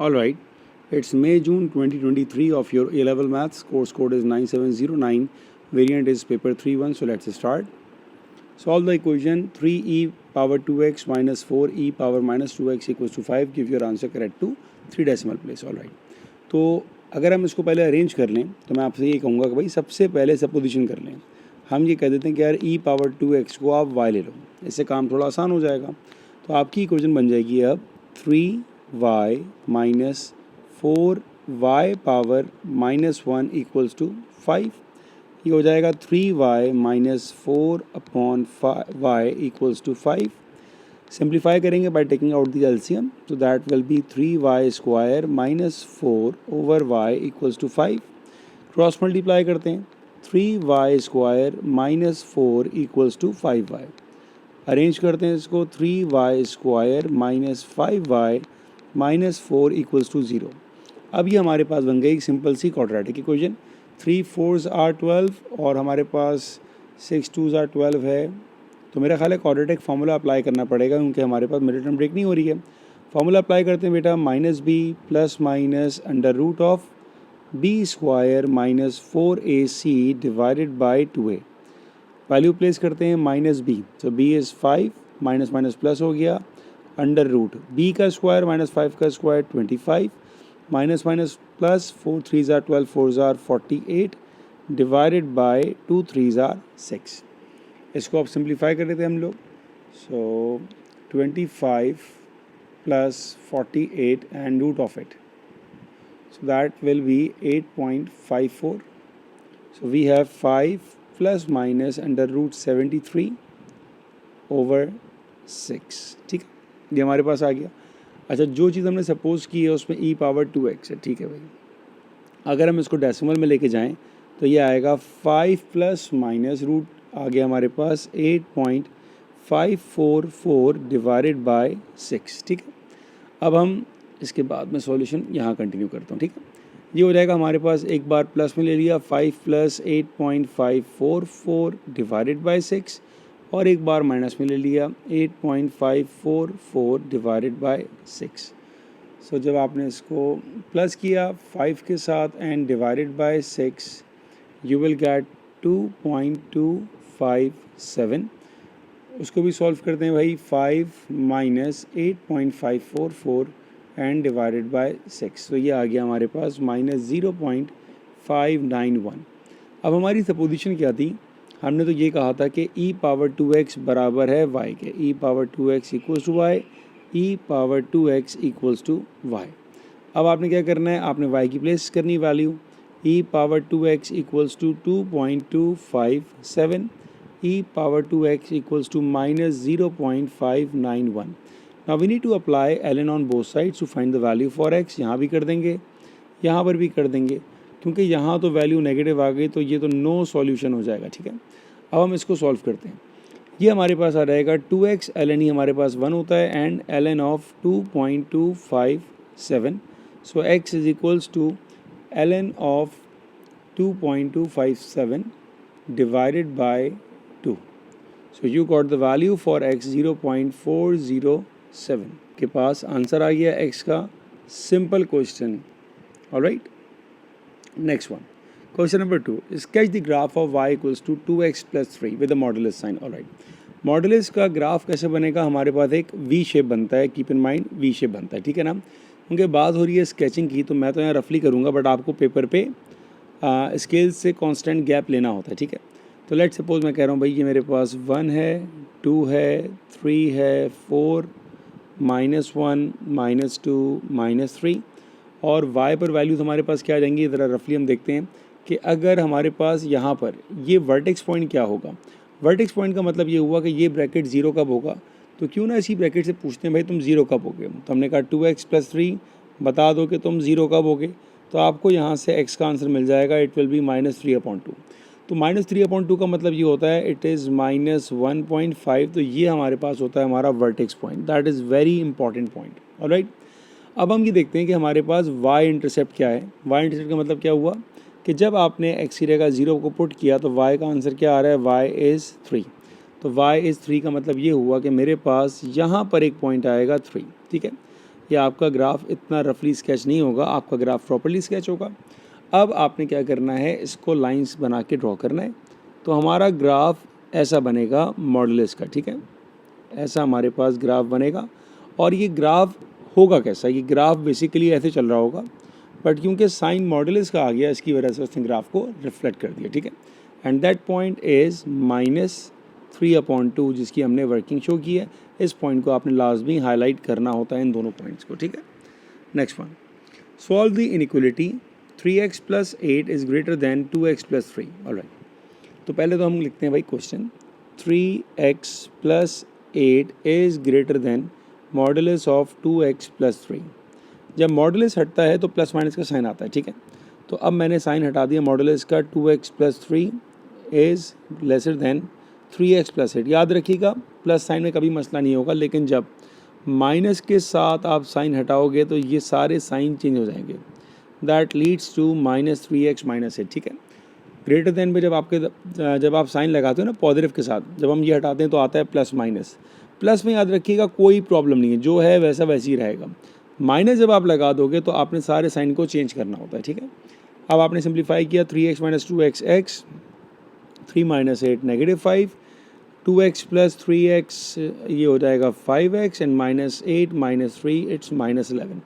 All right, it's May June 2023 of your A-level maths. Course code is 9709. Variant is paper 3-1. So let's start. Solve the equation 3e power 2x minus 4e power minus 2x equals to 5. Give your answer correct to 3 decimal place. All right. तो अगर हम इसको पहले arrange कर लें तो मैं आपसे ये कहूँगा कि भाई सबसे पहले सपोजिशन कर लें. हम ये कह देते हैं कि यार e पावर 2x को आप y ले लो, इससे काम थोड़ा आसान हो जाएगा. तो आपकी इक्वेशन बन जाएगी अब 3y minus 4y power minus 1 equals to 5. ये हो जाएगा 3y minus 4 upon y equals to 5. Simplify करेंगे by taking out the LCM, so that will be 3y square minus 4 over y equals to 5. Cross multiply करते हैं, 3y square minus 4 equals to 5y. Arrange करते हैं इसको, 3y square minus 5y minus 4 equals to 0. अब ये हमारे पास बन गई एक सिंपल सी क्वाड्रेटिक इक्वेशन. 3 4s are 12 और हमारे पास 6 2s are 12 है. तो मेरा ख्याल है क्वाड्रेटिक फार्मूला अप्लाई करना पड़ेगा क्योंकि हमारे पास मिड टर्म ब्रेक नहीं हो रही है. फार्मूला अप्लाई करते हैं बेटा, minus B plus minus under root of B square minus 4ac divided by 2a. Value place करते हैं माइनस बी, तो B is 5, minus minus plus हो गया, अंडर रूट बी का स्क्वायर माइनस 5 का स्क्वायर 25, minus minus plus 4 3s are 12 4s are 48 divided by 2 3s are 6. इसको आप सिंप्लीफाई कर देते हैं हम लोग. So 25 plus 48 and root of it, so that will be 8.54. So we have 5 plus minus under root 73 over 6. ठीक है, ये हमारे पास आ गया. अच्छा, जो चीज़ हमने सपोज की है उसमें e पावर 2x है. ठीक है भाई, अगर हम इसको डेसिमल में लेके जाएं तो ये आएगा 5 प्लस माइनस रूट आ गया हमारे पास 8.544 डिवाइडेड बाय 6. ठीक है, अब हम इसके बाद में सॉल्यूशन यहाँ कंटिन्यू करता हूँ. ठीक है, ये हो जाएगा हमारे पास, एक बार प्लस में ले लिया 5 प्लस 8.544 डिवाइडेड बाय 6 और एक बार माइनस में ले लिया 8.544 डिवाइडेड बाय 6. सो जब आपने इसको प्लस किया 5 के साथ and divided bye 6, you will get 2.257. उसको भी सॉल्व करते हैं भाई, 5 माइनस 8.544 एंड डिवाइडेड बाय 6. तो ये आ गया हमारे पास माइनस 0.591. अब हमारी सपोजिशन क्या थी, हमने तो ये कहा था कि e पावर 2x बराबर है y के. e power 2x equals to y, e power 2x equals to y. अब आपने क्या करना है, आपने y की प्लेस करनी वैल्यू. e power 2x equals to 2.257, e power 2x equals to minus 0.591. Now we need to apply ln on both sides to find the value for x. यहाँ भी कर देंगे, यहाँ पर भी कर देंगे, क्योंकि यहाँ तो वैल्यू नेगेटिव आ गई तो ये तो नो सॉल्यूशन हो जाएगा. ठीक है, अब हम इसको सॉल्व करते हैं. ये हमारे पास आ जाएगा 2x ln ही हमारे पास 1 होता है and ln of 2.257. So x is equals to ln of 2.257 divided by 2. So you got the value for x 0.407. के पास आंसर आ गया x का. Simple question. Alright, next one, question number 2. Sketch the graph of y equals to 2x plus 3 with the modulus sign. Alright, modulus का graph कैसे बनेगा, हमारे पास एक V shape बनता है. Keep in mind V shape बनता है. ठीक है ना, क्योंकि बात हो रही है स्केचिंग की तो मैं तो यहाँ रफली करूँगा, बट आपको पेपर पे स्केल से कांस्टेंट गैप लेना होता है. ठीक है, तो लेट सपोज मैं कह रहा हूँ भाई ये मेरे पास 1 है, 2 है, 3 है, 4, -1, -2, -3 और y पर वैल्यूज़ हमारे पास क्या आ जाएंगी. ज़रा रफली हम देखते हैं कि अगर हमारे पास यहाँ पर ये वर्टेक्स पॉइंट क्या होगा. वर्टेक्स पॉइंट का मतलब ये हुआ कि ये ब्रैकेट 0 कब होगा. तो क्यों ना इसी ब्रैकेट से पूछते हैं भाई तुम 0 कब होगे. तो हमने कहा 2x प्लस 3 बता दो कि तुम 0 कब होगे. तो आपको यहाँ से x का आंसर मिल जाएगा, इट विल बी -3/2. तो -3/2 का मतलब ये होता है इट इज़ -1.5. तो ये हमारे पास होता है हमारा vertex point. That is very important point. Alright, अब हम ये देखते हैं कि हमारे पास y इंटरसेप्ट क्या है. y इंटरसेप्ट का मतलब क्या हुआ कि जब आपने x की जगह 0 को पुट किया तो y का आंसर क्या आ रहा है, y इज़ 3. तो y इज़ 3 का मतलब ये हुआ कि मेरे पास यहाँ पर एक पॉइंट आएगा 3. ठीक है, या आपका ग्राफ इतना रफली स्केच नहीं होगा, आपका ग्राफ प्रॉपर्ली स्केच होगा। अब आपने क्या करना है, इसको लाइंस बना के ड्रॉ करना है। तो हमारा ग्राफ ऐसा बनेगा मॉडुलस का, ठीक है, ऐसा हमारे पास ग्राफ बनेगा। और ये ग्राफ होगा कैसा, ये ग्राफ बेसिकली ऐसे चल रहा होगा, बट क्योंकि साइन मॉडुलस का आ गया इसकी वजह से उसने ग्राफ को रिफ्लेक्ट कर दिया, ठीक है। एंड दैट पॉइंट इज़ -3/2, जिसकी हमने वर्किंग शो की है। इस पॉइंट को आपने लाजमी हाईलाइट करना होता है, इन दोनों पॉइंट्स को, ठीक है। Next one, solve the inequality 3x + 8 is greater than 2x + 3। Alright, तो पहले तो हम लिखते हैं भाई question, 3x + 8 is greater than modulus of 2x + 3। जब मॉडुलस हटता है तो प्लस माइनस का साइन आता है, ठीक है। तो अब मैंने साइन हटा दिया मॉडुलस का, 2x + 3 is lesser than 3x + 8। याद रखिएगा प्लस साइन में कभी मसला नहीं होगा, लेकिन जब माइनस के साथ आप साइन हटाओगे तो ये सारे साइन चेंज हो जाएंगे। दैट लीड्स टू -3x - 8, ठीक है। ग्रेटर देन में जब आप साइन लगाते हो ना पॉजिटिव के साथ, जब हम ये हटाते हैं तो आता है प्लस माइनस। प्लस में याद रखिएगा कोई प्रॉब्लम नहीं है, जो है वैसा वैसे ही रहेगा। माइनस जब आप लगा दोगे तो आपने सारे साइन को चेंज करना होता है, ठीक है। अब आपने सिंप्लीफाई किया, 3x - 2x x, 3 - 8 -5, 2x + 3x ये हो जाएगा 5x, एंड -8 - 3 इट्स -11।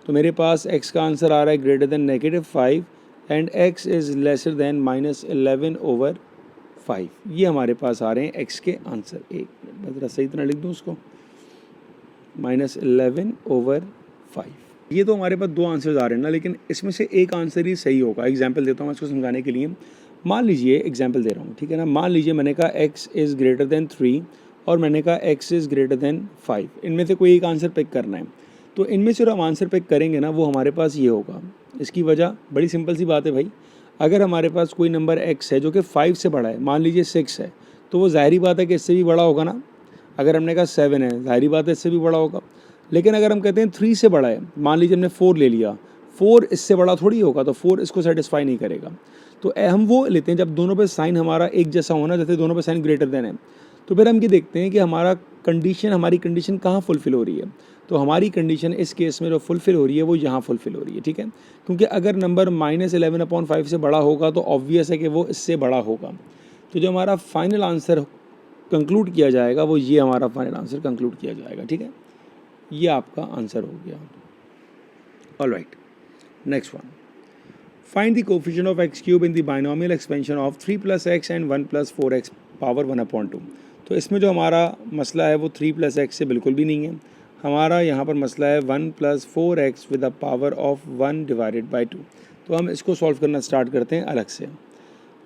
तो मेरे पास x का आंसर आ रहा है greater than -5 and x is lesser than -11/5। ये हमारे पास आ रहे हैं x के आंसर। एक मिनट, मैं ज़रा सही तरह लिख दूँ उसको, -11/5। ये तो हमारे पास दो आंसर्स आ रहे हैं ना, लेकिन इसमें से एक आंसर ही सही होगा। एग्जाम्पल देता हूँ मैं इसको समझाने के लिए। मान लीजिए, एग्जाम्पल दे रहा हूँ, ठीक है ना। मान लीजिए मैंने कहा x इज़ ग्रेटर देन 3 और मैंने कहा x इज़ ग्रेटर देन 5। इनमें से कोई एक आंसर पिक करना है। तो इनमें से जो हम आंसर पिक करेंगे ना, वो हमारे पास ये होगा। इसकी वजह बड़ी सिंपल सी बात है भाई, अगर हमारे पास कोई नंबर x है जो कि 5 से बड़ा है, मान लीजिए 6 है, तो वो ज़ाहिरी बात है कि इससे भी बड़ा होगा ना। अगर हमने कहा 7 है, ज़ाहिरी बात है इससे भी बड़ा होगा। लेकिन अगर हम कहते हैं 3 से बड़ा है, मान लीजिए हमने 4 ले लिया, 4 इससे बड़ा थोड़ी होगा, तो 4 इसको सेटिस्फाई नहीं करेगा। तो हम वो लेते हैं जब दोनों पे साइन हमारा एक जैसा होना, जैसे दोनों पे साइन ग्रेटर देन है। तो फिर हम ये देखते हैं कि हमारी कंडीशन कहाँ फुलफ़िल हो रही है। तो हमारी कंडीशन इस केस में जो फुलफ़िल हो रही है वो यहाँ फुलफ़िल हो रही है, ठीक है। क्योंकि अगर नंबर -11/5 से बड़ा होगा तो ऑब्वियस है कि वो इससे बड़ा होगा। तो जो हमारा फाइनल आंसर कंक्लूड किया जाएगा वो ये हमारा फाइनल आंसर कंक्लूड किया जाएगा, ठीक है। ये आपका आंसर हो गया। Alright, next one, find the coefficient of x³ in the binomial expansion of 3 + x and 1 + 4x power 1/2। तो इसमें जो हमारा मसला है वो 3 + x से बिल्कुल भी नहीं है। हमारा यहाँ पर मसला है 1 + 4x with the power of 1/2। तो हम इसको सॉल्व करना स्टार्ट करते हैं अलग से।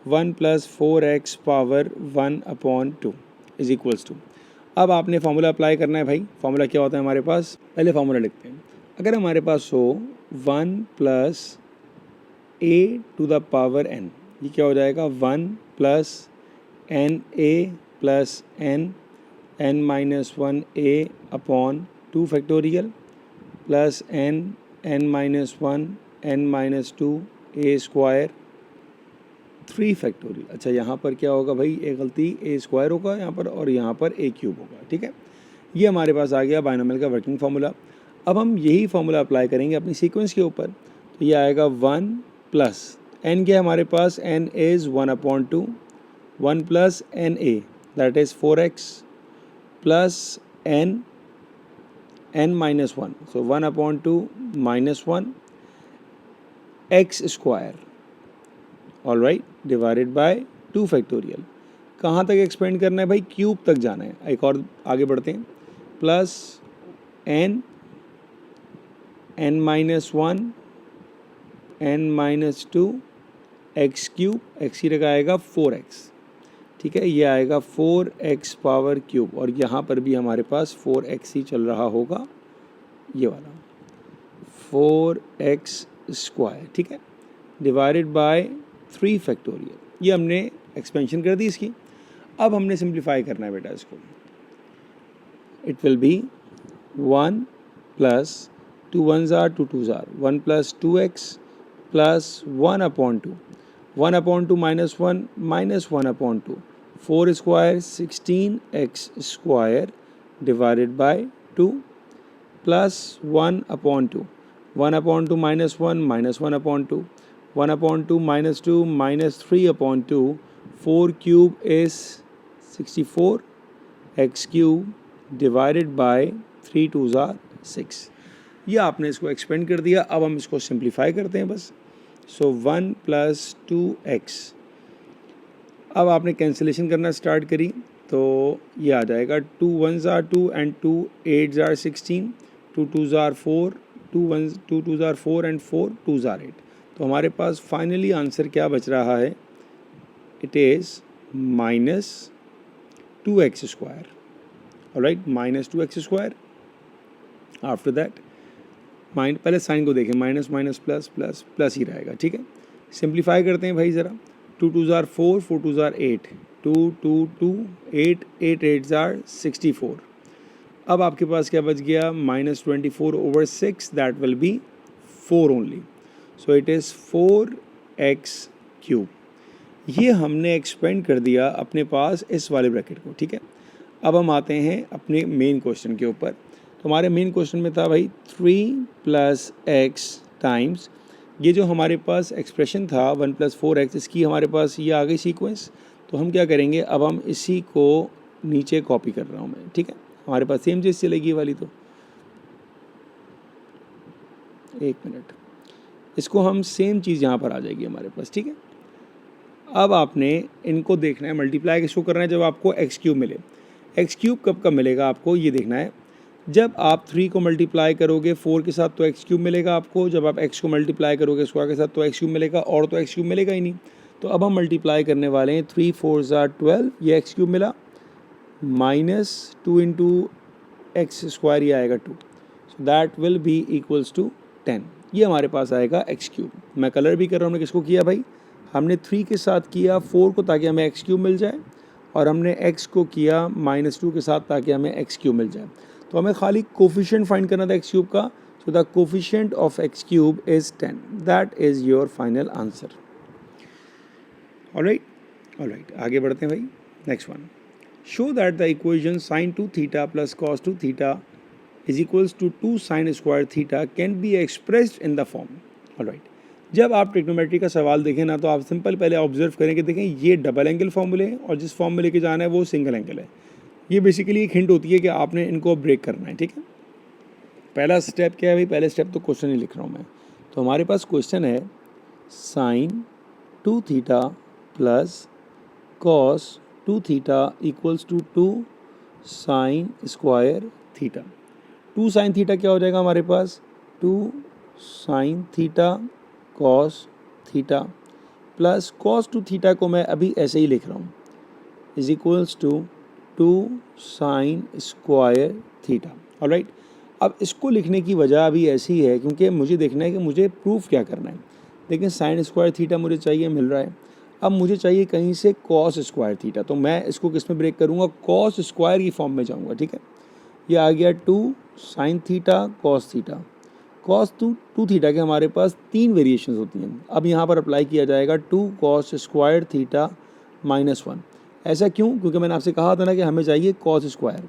1 + 4x power 1/2 is equals to, अब आपने फार्मूला अप्लाई करना है भाई। फार्मूला क्या होता है हमारे पास, पहले फार्मूला लिखते हैं। अगर हमारे पास हो 1 + a⁴n, ये क्या हो जाएगा, 1 + na + n -1a/2 factorial plus n -1 n - 2 a² 3 factorial. अच्छा, यहाँ पर क्या होगा भाई, एक गलती, a² होगा यहाँ पर और यहाँ पर a³ होगा, ठीक है। ये हमारे पास आ गया बाइनोमियल का वर्किंग फार्मूला। अब हम यही फार्मूला अप्लाई करेंगे अपनी सीक्वेंस के ऊपर। तो ये आएगा 1 + n क्या है हमारे पास, n is 1/2, 1 + na that is 4x plus n -1, so 1/2 -1 x², alright, divided by 2 factorial. कहाँ तक एक्सपेंड करना है भाई, क्यूब तक जाना है। एक और आगे बढ़ते हैं, plus n -1 n - 2 x³ x की जगह आएगा 4x, ठीक है। ये आएगा 4x पावर क्यूब, और यहाँ पर भी हमारे पास 4x ही चल रहा होगा, ये वाला 4x², ठीक है, डिवाइडेड बाय 3 फैक्टोरियल। ये हमने एक्सपेंशन कर दी इसकी। अब हमने सिंप्लीफाई करना है बेटा इसको। It will be 1 + 2 1s are 2 2s are 1 + 2x plus 1/2, 1/2 -1 -1/2, 4² 16x² divided by 2, plus 1/2, 1/2 -1 -1/2, 1/2 -2 -3/2, 4 cube is 64, x cube divided by 3 2s are 6। ये आपने इसको एक्सपेंड कर दिया। अब हम इसको सिंप्लीफाई करते हैं बस। सो 1 + 2x। अब आपने कैंसिलेशन करना स्टार्ट करी तो ये आ जाएगा 2 1s are 2 and 2 8s are 16, 2 2s are 4, 2 2s are 4 and 4 2s are 8। तो हमारे पास फाइनली आंसर क्या बच रहा है? It is -2x²। Alright, -2x²। After that पहले साइन को देखें, minus minus plus plus plus ही रहेगा, ठीक है। सिंप्लीफाई करते हैं भाई ज़रा। 2 2s are 4, 4 2s are 8, 2 2 2 8 8 8s are 64। अब आपके पास क्या बच गया? -24/6, that will B 4 only. So it is 4x³। ये हमने एक्सपेंड कर दिया अपने पास इस वाले ब्रैकेट को, ठीक है। अब हम आते हैं अपने मेन क्वेश्चन के ऊपर। तो हमारे मेन क्वेश्चन में था भाई 3 + x टाइम्स, ये जो हमारे पास एक्सप्रेशन था 1 + 4x, इसकी हमारे पास ये आ गई सीक्वेंस। तो हम क्या करेंगे, अब हम इसी को नीचे कॉपी कर रहा हूँ मैं, ठीक है। हमारे पास सेम चीज़ चलेगी ये वाली। तो एक मिनट, इसको हम सेम चीज़ यहाँ पर आ जाएगी हमारे पास, ठीक है। अब आपने इनको देखना है, मल्टीप्लाई किसको करना है? जब आपको x³ मिले। x³ कब मिलेगा आपको, ये देखना है। जब आप 3 को मल्टीप्लाई करोगे 4 के साथ तो x³ मिलेगा आपको। जब आप x को मल्टीप्लाई करोगे स्क्वायर के साथ तो x³ मिलेगा, और तो x³ मिलेगा ही नहीं। तो अब हम मल्टीप्लाई करने वाले हैं। 3 4s are 12, ये x³ मिला, -2 × x², ये आएगा 2। So that will be equals to 10। ये हमारे पास आएगा x³। मैं कलर भी कर रहा हूँ। हमने किसको किया भाई? हमने 3 के साथ किया 4 को ताकि हमें x³ मिल जाए, और हमने x को किया -2 के साथ ताकि हमें x³ मिल जाए। तो हमें खाली कोफिशिएंट फाइंड करना था x³ का। So the coefficient of x³ is 10। That is your final answer. Alright, आगे बढ़ते हैं भाई। Next one, show that the equation sin 2θ + cos 2θ is equals to 2 sin² θ can be expressed in the form. Alright, जब आप trigonometry का सवाल देखें ना, तो आप सिंपल पहले ऑब्जर्व करें कि देखें ये डबल एंगल फॉर्मूले हैं और जिस फॉर्म में लेके जाना है वो सिंगल एंगल है। ये बेसिकली एक हिंट होती है कि आपने इनको ब्रेक करना है, ठीक है। पहला स्टेप क्या है भाई? पहले स्टेप तो क्वेश्चन ही लिख रहा हूँ मैं। तो हमारे पास क्वेश्चन है sin 2θ + cos 2θ equals to 2 sin² θ। 2 sin θ क्या हो जाएगा हमारे पास? 2 sin θ cos θ प्लस cos 2θ को मैं अभी ऐसे ही लिख रहा हूँ, is equals to 2 sin² θ। Alright, अब इसको लिखने की वजह अभी ऐसी है क्योंकि मुझे देखना है कि मुझे प्रूफ क्या करना है। लेकिन sin² θ मुझे चाहिए, मिल रहा है। अब मुझे चाहिए कहीं से cos² θ, तो मैं इसको किस में ब्रेक करूँगा? cos² की फॉर्म में जाऊँगा, ठीक है। ये आ गया 2 sin θ cos θ। cos 2θ के हमारे पास 3 वेरिएशंस होती हैं। अब यहाँ पर अप्लाई किया जाएगा 2 cos² θ -1। ऐसा क्यों? क्योंकि मैंने आपसे कहा था ना कि हमें चाहिए cos²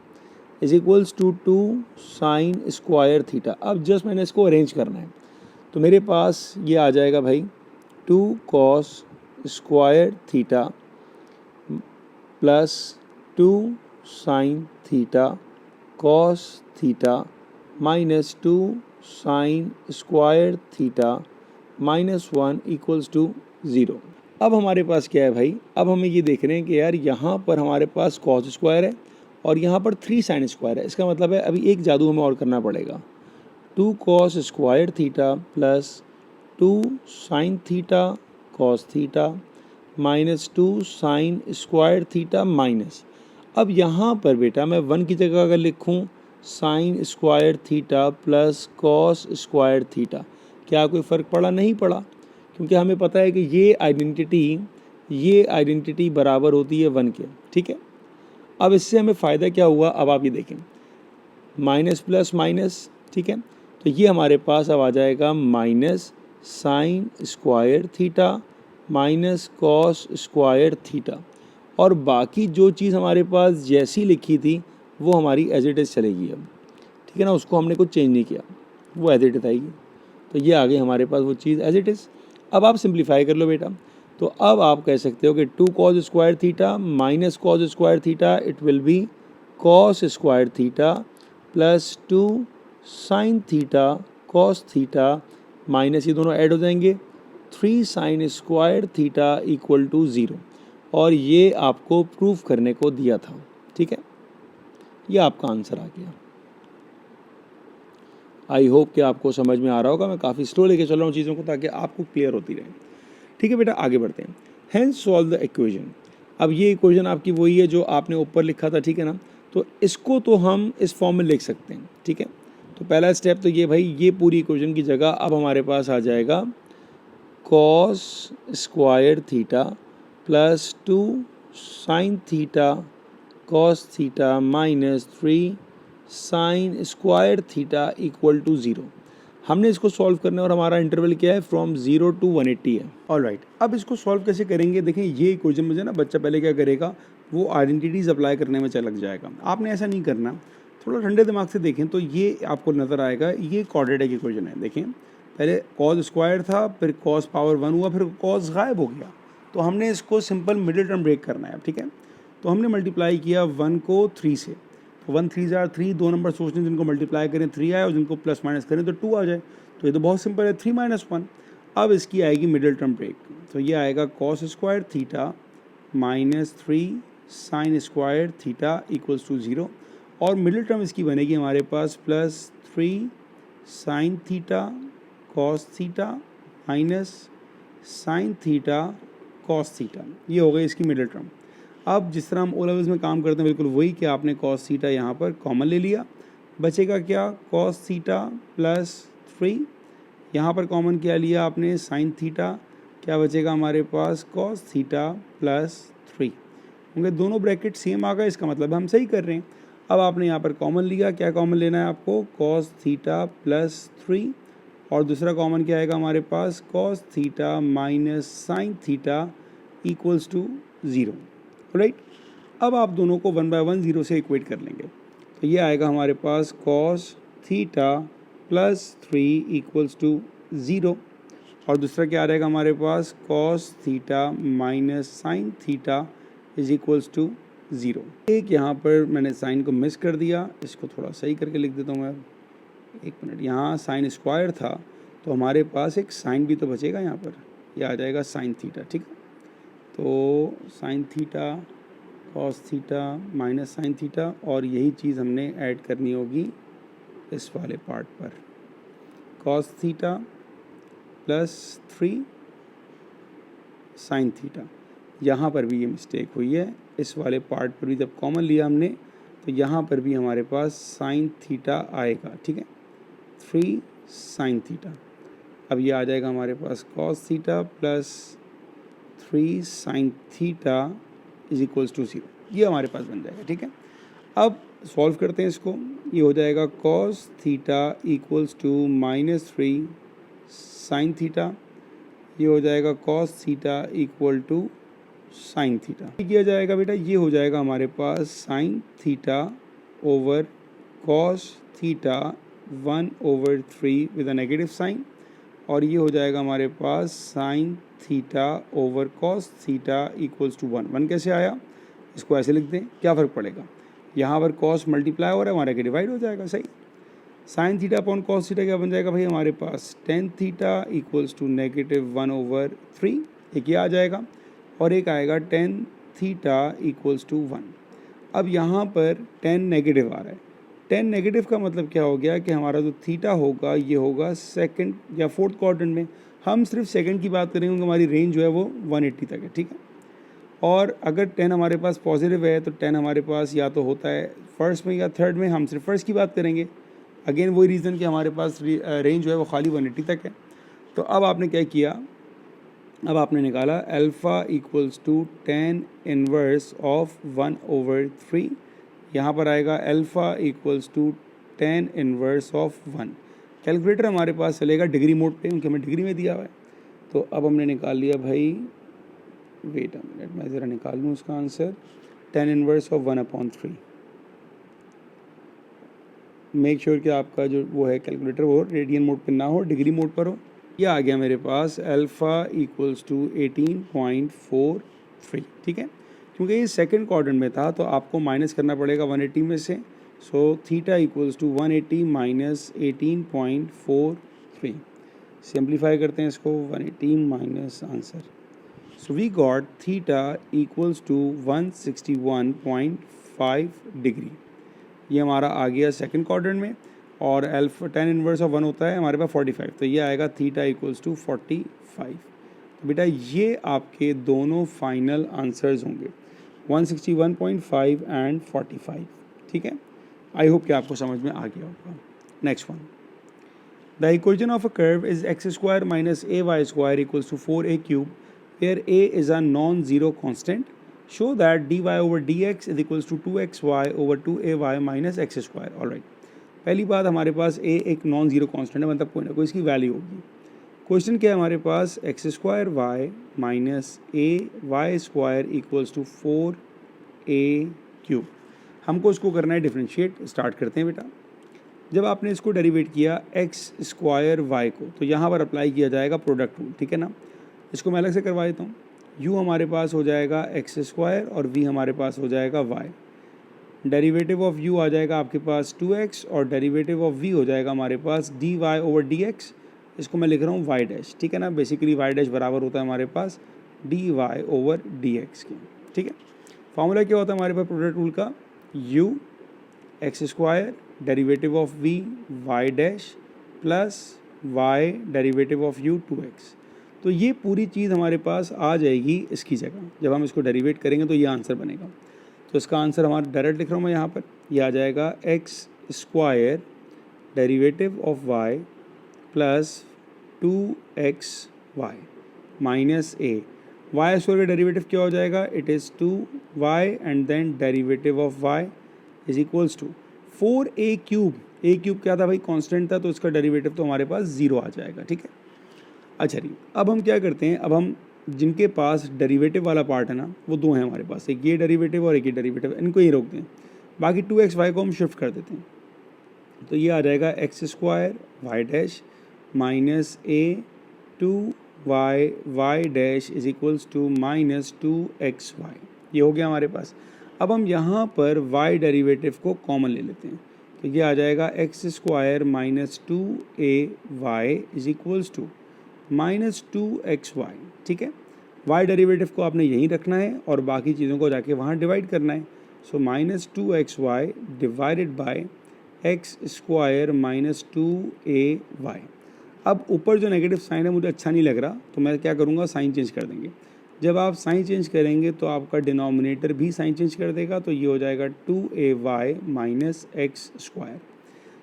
is equals to 2 sin² θ। अब जस्ट मैंने इसको अरेंज करना है। तो मेरे पास ये आ जाएगा भाई 2 cos² θ plus 2 sin θ cos θ minus 2 sin² θ -1 equals to 0। अब हमारे पास क्या है भाई? अब हमें ये देख रहे हैं कि यार यहाँ पर हमारे पास cos² है और यहाँ पर 3 sin² है। इसका मतलब है अभी एक जादू हमें और करना पड़ेगा। 2 cos² θ plus 2 sin θ cos θ minus 2 sin² θ minus. अब यहाँ पर बेटा मैं 1 की जगह अगर लिखूँ sin² θ प्लस cos² θ, क्या कोई फ़र्क पड़ा? नहीं पड़ा, क्योंकि हमें पता है कि ये आइडेंटिटी बराबर होती है 1 के, ठीक है। अब इससे हमें फ़ायदा क्या हुआ? अब आप ये देखें, माइनस प्लस माइनस, ठीक है। तो ये हमारे पास अब आ जाएगा माइनस sin² θ माइनस cos² θ, और बाकी जो चीज़ हमारे पास जैसी लिखी थी वो हमारी एज इट इज़ चलेगी अब, ठीक है ना, उसको हमने कुछ चेंज नहीं किया, वो एज इट इज आएगी। तो ये आ गई हमारे पास वो चीज़ एज इट इज़। अब आप सिंप्लीफाई कर लो बेटा, तो अब आप कह सकते हो कि 2 cos square theta minus cos square theta, it will be cos square theta plus 2 sin theta cos theta minus ये दोनों ऐड हो जाएंगे 3 sin square theta equal to 0। और ये आपको प्रूफ करने को दिया था, ठीक है, ये आपका आंसर आ गया। आई होप कि आपको समझ में आ रहा होगा, मैं काफ़ी स्लो लेके चल रहा हूँ चीज़ों को ताकि आपको क्लियर होती रहे। ठीक है बेटा, आगे बढ़ते हैं। Hence solve the equation. अब ये इक्वेशन आपकी वही है जो आपने ऊपर लिखा था, ठीक है ना, तो इसको तो हम इस फॉर्म में लिख सकते हैं, ठीक है। तो पहला स्टेप तो ये भाई, ये पूरी इक्वेशन की जगह अब हमारे पास आ जाएगा cos square theta plus 2 sine theta cos theta minus 3 sine square theta equal to 0। हमने इसको सॉल्व करना है और हमारा इंटरवल क्या है, फ्रॉम 0 to 180 है। ऑलराइट, अब इसको सॉल्व कैसे करेंगे, देखें ये इक्वेशन मुझे ना बच्चा पहले क्या करेगा, वो आइडेंटिटीज अप्लाई करने में लग जाएगा। आपने ऐसा नहीं करना, थोड़ा ठंडे दिमाग से देखें तो ये आपको नज़र आएगा, ये क्वाड्रेटिक इक्वेशन है। देखें पहले कॉस स्क्वायर था, फिर कॉस पावर 1 हुआ, फिर कॉस गायब हो गया, तो हमने इसको सिंपल मिडिल टर्म ब्रेक करना है, ठीक है। तो हमने मल्टीप्लाई किया 1 को 3 से, तो 1 3 जार 3, दो नंबर सोचने जिनको मल्टीप्लाई करें 3 आए और जिनको प्लस माइनस करें तो 2 आ जाए, तो ये तो बहुत सिंपल है, 3 माइनस 1। अब इसकी आएगी मिडिल टर्म ब्रेक, तो ये आएगा cos square theta minus 3 sine square theta equals to 0, और मिडिल टर्म इसकी बनेगी हमारे पास plus 3 sine theta cos theta minus sine theta cos theta, ये हो गई इसकी मिडिल टर्म। अब जिस तरह हम ओ लेवल्स में काम करते हैं बिल्कुल वही, कि आपने कॉस थीटा यहाँ पर कॉमन ले लिया, बचेगा क्या, कॉस थीटा प्लस 3, यहाँ पर कॉमन क्या लिया आपने, साइन थीटा, क्या बचेगा हमारे पास, कॉस थीटा प्लस 3। होंगे दोनों ब्रैकेट सेम आ गए, इसका मतलब हम सही कर रहे हैं। अब आपने यहाँ पर कॉमन लिया, क्या कॉमन लेना है आपको, कॉस थीटा प्लस 3, और दूसरा कॉमन क्या आएगा हमारे पास, cos theta minus sine theta equals to 0। Right, अब आप दोनों को 1 बाय 1 0 से इक्वेट कर लेंगे, तो ये आएगा हमारे पास cos theta plus 3 equals to 0, और दूसरा क्या आ जाएगा हमारे पास, cos theta minus sine theta is equals to 0। एक यहाँ पर मैंने साइन को मिस कर दिया, इसको थोड़ा सही करके लिख देता हूँ मैं, एक मिनट, यहाँ साइन स्क्वायर था तो हमारे पास एक साइन भी तो बचेगा यहाँ पर, यह आ जाएगा साइन थीटा, ठीक है। तो sign theta cos theta minus sine theta, और यही चीज़ हमने ऐड करनी होगी इस वाले पार्ट पर, cos theta plus 3 sine theta. यहाँ पर भी ये मिस्टेक हुई है, इस वाले पार्ट पर भी जब कॉमन लिया हमने तो यहाँ पर भी हमारे पास साइन थीटा आएगा, ठीक है, 3 साइन थीटा। अब ये आ जाएगा हमारे पास cos theta plus 3 sine theta is equals to 0, ये हमारे पास बन जाएगा, ठीक है। अब सॉल्व करते हैं इसको, ये हो जाएगा cos theta equals to minus 3 sine theta, ये हो जाएगा cos theta equal to sine theta. किया जाएगा बेटा, ये हो जाएगा हमारे पास sine theta over cos theta 1/3 with a negative sign, और ये हो जाएगा हमारे पास sine theta over cos theta equals to 1। 1 कैसे आया, इसको ऐसे लिख दें, क्या फ़र्क पड़ेगा, यहाँ पर कॉस मल्टीप्लाई हो रहा है, हमारे के डिवाइड हो जाएगा, सही। Sine theta upon cos theta क्या बन जाएगा भाई हमारे पास, tan theta equals to negative 1/3, एक ये आ जाएगा, और एक आएगा टेन थीटा इक्वल्स टू 1। अब यहाँ पर 10 नेगेटिव आ रहा है, 10 नेगेटिव का मतलब क्या हो गया कि हमारा जो थीटा होगा ये होगा सेकंड या फोर्थ क्वाड्रेंट में, हम सिर्फ सेकंड की बात करेंगे क्योंकि हमारी रेंज जो है वो 180 तक है, ठीक है। और अगर 10 हमारे पास पॉजिटिव है तो 10 हमारे पास या तो होता है फर्स्ट में या थर्ड में, हम सिर्फ फर्स्ट की बात करेंगे। अगेन वही रीज़न कि हमारे पास रेंज जो है वो खाली 180 तक है। तो अब आपने क्या किया, अब आपने निकाला alpha equals to 10 inverse of 1/3, यहाँ पर आएगा alpha equals to 10 inverse of 1। Calculator हमारे पास चलेगा डिग्री मोड पे, क्योंकि हमें डिग्री में दिया हुआ है। तो अब हमने निकाल लिया भाई, वेट अ मिनट, मैं ज़रा निकाल लूँ उसका answer, 10 inverse of 1/3। Make sure कि आपका जो वो है कैलकुलेटर वो रेडियन मोड पर ना हो, डिग्री मोड पर हो। ये आ गया मेरे पास अल्फ़ा इक्वल्स टू 18.43, ठीक है। क्योंकि ये सेकंड क्वाड्रेंट में था तो आपको माइनस करना पड़ेगा 180 में से, so theta equals to 180 minus 18.43। Simplify करते हैं इसको, 180 minus answer, so we got theta equals to 161.5 degree. ये हमारा आ गया सेकंड क्वाड्रेंट में, और अल्फा 10 इनवर्स ऑफ 1 होता है हमारे पास 45, तो ये आएगा थीटा इक्वल्स टू 45। तो बेटा ये आपके दोनों फाइनल आंसर्स होंगे, 161.5 एंड 45, ठीक है। आई होप कि आपको समझ में आ गया होगा। Next one, the equation of a curve is X square minus A Y square equals to 4a cube where a is a non zero constant, show that dy over dx is equals to 2xy over 2ay minus X square. Alright, पहली बात हमारे पास a एक non zero constant है, मतलब कोई ना कोई इसकी वैल्यू होगी। क्वेश्चन क्या है हमारे पास, X square Y minus A Y square equals to 4a cube. हमको इसको करना है डिफ्रेंशिएट। स्टार्ट करते हैं बेटा। जब आपने इसको डेरिवेट किया एक्स स्क्वायर वाई को, तो यहाँ पर अप्लाई किया जाएगा प्रोडक्ट रूल, ठीक है ना। इसको मैं अलग से करवा देता हूँ। u हमारे पास हो जाएगा एक्स स्क्वायर और v हमारे पास हो जाएगा y। डेरिवेटिव ऑफ u आ जाएगा आपके पास 2x और डेरिवेटिव ऑफ v हो जाएगा हमारे पास dy ओवर dx। इसको मैं लिख रहा हूँ y डैश, ठीक है ना। बेसिकली y डैश बराबर होता है हमारे पास dy ओवर dx के, ठीक है। फॉर्मूला क्या होता है हमारे पास प्रोडक्ट रूल का, u x square derivative of v y dash plus y derivative of u 2x। तो ये पूरी चीज़ हमारे पास आ जाएगी इसकी जगह। जब हम इसको डेरिवेट करेंगे तो ये आंसर बनेगा। तो इसका आंसर हमारा डायरेक्ट लिख रहा हूँ मैं यहाँ पर, ये आ जाएगा X square derivative of y plus 2xy minus a। Y square का डेरिवेटिव क्या हो जाएगा, it is 2y and then derivative of y is equals to 4a cube. a cube क्या था भाई, कांस्टेंट था, तो इसका डेरिवेटिव तो हमारे पास 0 आ जाएगा, ठीक है। अच्छा जी, अब हम क्या करते हैं, अब हम जिनके पास डेरिवेटिव वाला पार्ट है ना, वो दो हैं हमारे पास, एक ये डेरिवेटिव और एक ये डेरिवेटिव, इनको ही रोकते हैं। बाकी 2xy को हम शिफ्ट कर देते हैं। तो ये आ जाएगा X square Y dash minus a 2y dash is equals to minus 2xy। ये हो गया हमारे पास। अब हम यहाँ पर y डेरिवेटिव को कॉमन ले लेते हैं, तो ये आ जाएगा X square minus 2ay is equals to minus 2xy, ठीक है। y डेरिवेटिव को आपने यहीं रखना है और बाकी चीज़ों को जाके वहाँ डिवाइड करना है। So minus 2xy divided bye x square minus 2ay। अब ऊपर जो नेगेटिव साइन है मुझे अच्छा नहीं लग रहा, तो मैं क्या करूँगा, साइन चेंज कर देंगे। जब आप साइन चेंज करेंगे तो आपका डिनोमिनेटर भी साइन चेंज कर देगा, तो ये हो जाएगा 2ay माइनस एक्स स्क्वायर।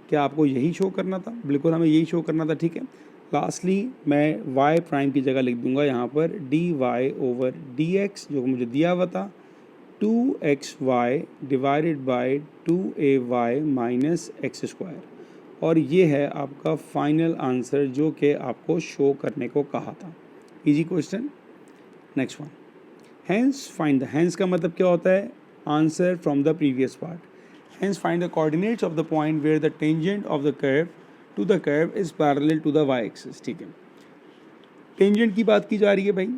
क्या आपको यही शो करना था? बिल्कुल हमें यही शो करना था, ठीक है। लास्टली मैं y प्राइम की जगह लिख दूंगा यहाँ पर dy ओवर dx, जो मुझे दिया हुआ था 2xy divided by 2ay minus X square. और ये है आपका फाइनल आंसर जो कि आपको शो करने को कहा था। Easy question. Next one, hence find the, hence का मतलब क्या होता है, answer from the previous part. Hence find the coordinates of the point where the tangent of the curve to the curve is parallel to the y axis, ठीक है। Tangent की बात की जा रही है भाई,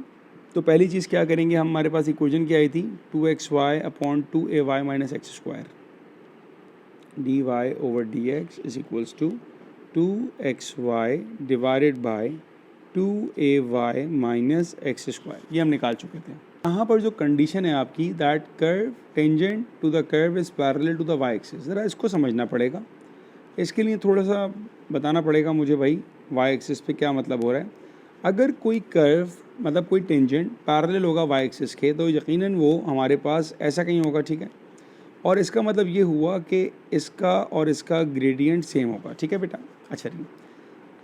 तो पहली चीज़ क्या करेंगे, हम हमारे पास इक्वेशन क्या आई थी, 2xy upon 2ay minus X square, dy over dx is equals to 2xy divided by 2ay minus X square. ये हम निकाल चुके थे। यहाँ पर जो कंडीशन है आपकी, that curve tangent to the curve is parallel to the y axis, ज़रा इसको समझना पड़ेगा। इसके लिए थोड़ा सा बताना पड़ेगा मुझे भाई y एक्सिस पे क्या मतलब हो रहा है। अगर कोई कर्व मतलब कोई टेंजेंट पैरेलल होगा y एक्सिस के, तो यकीनन वो हमारे पास ऐसा कहीं होगा, ठीक है। और इसका मतलब ये हुआ कि इसका और इसका ग्रेडियंट सेम होगा, ठीक है बेटा। अच्छा जी,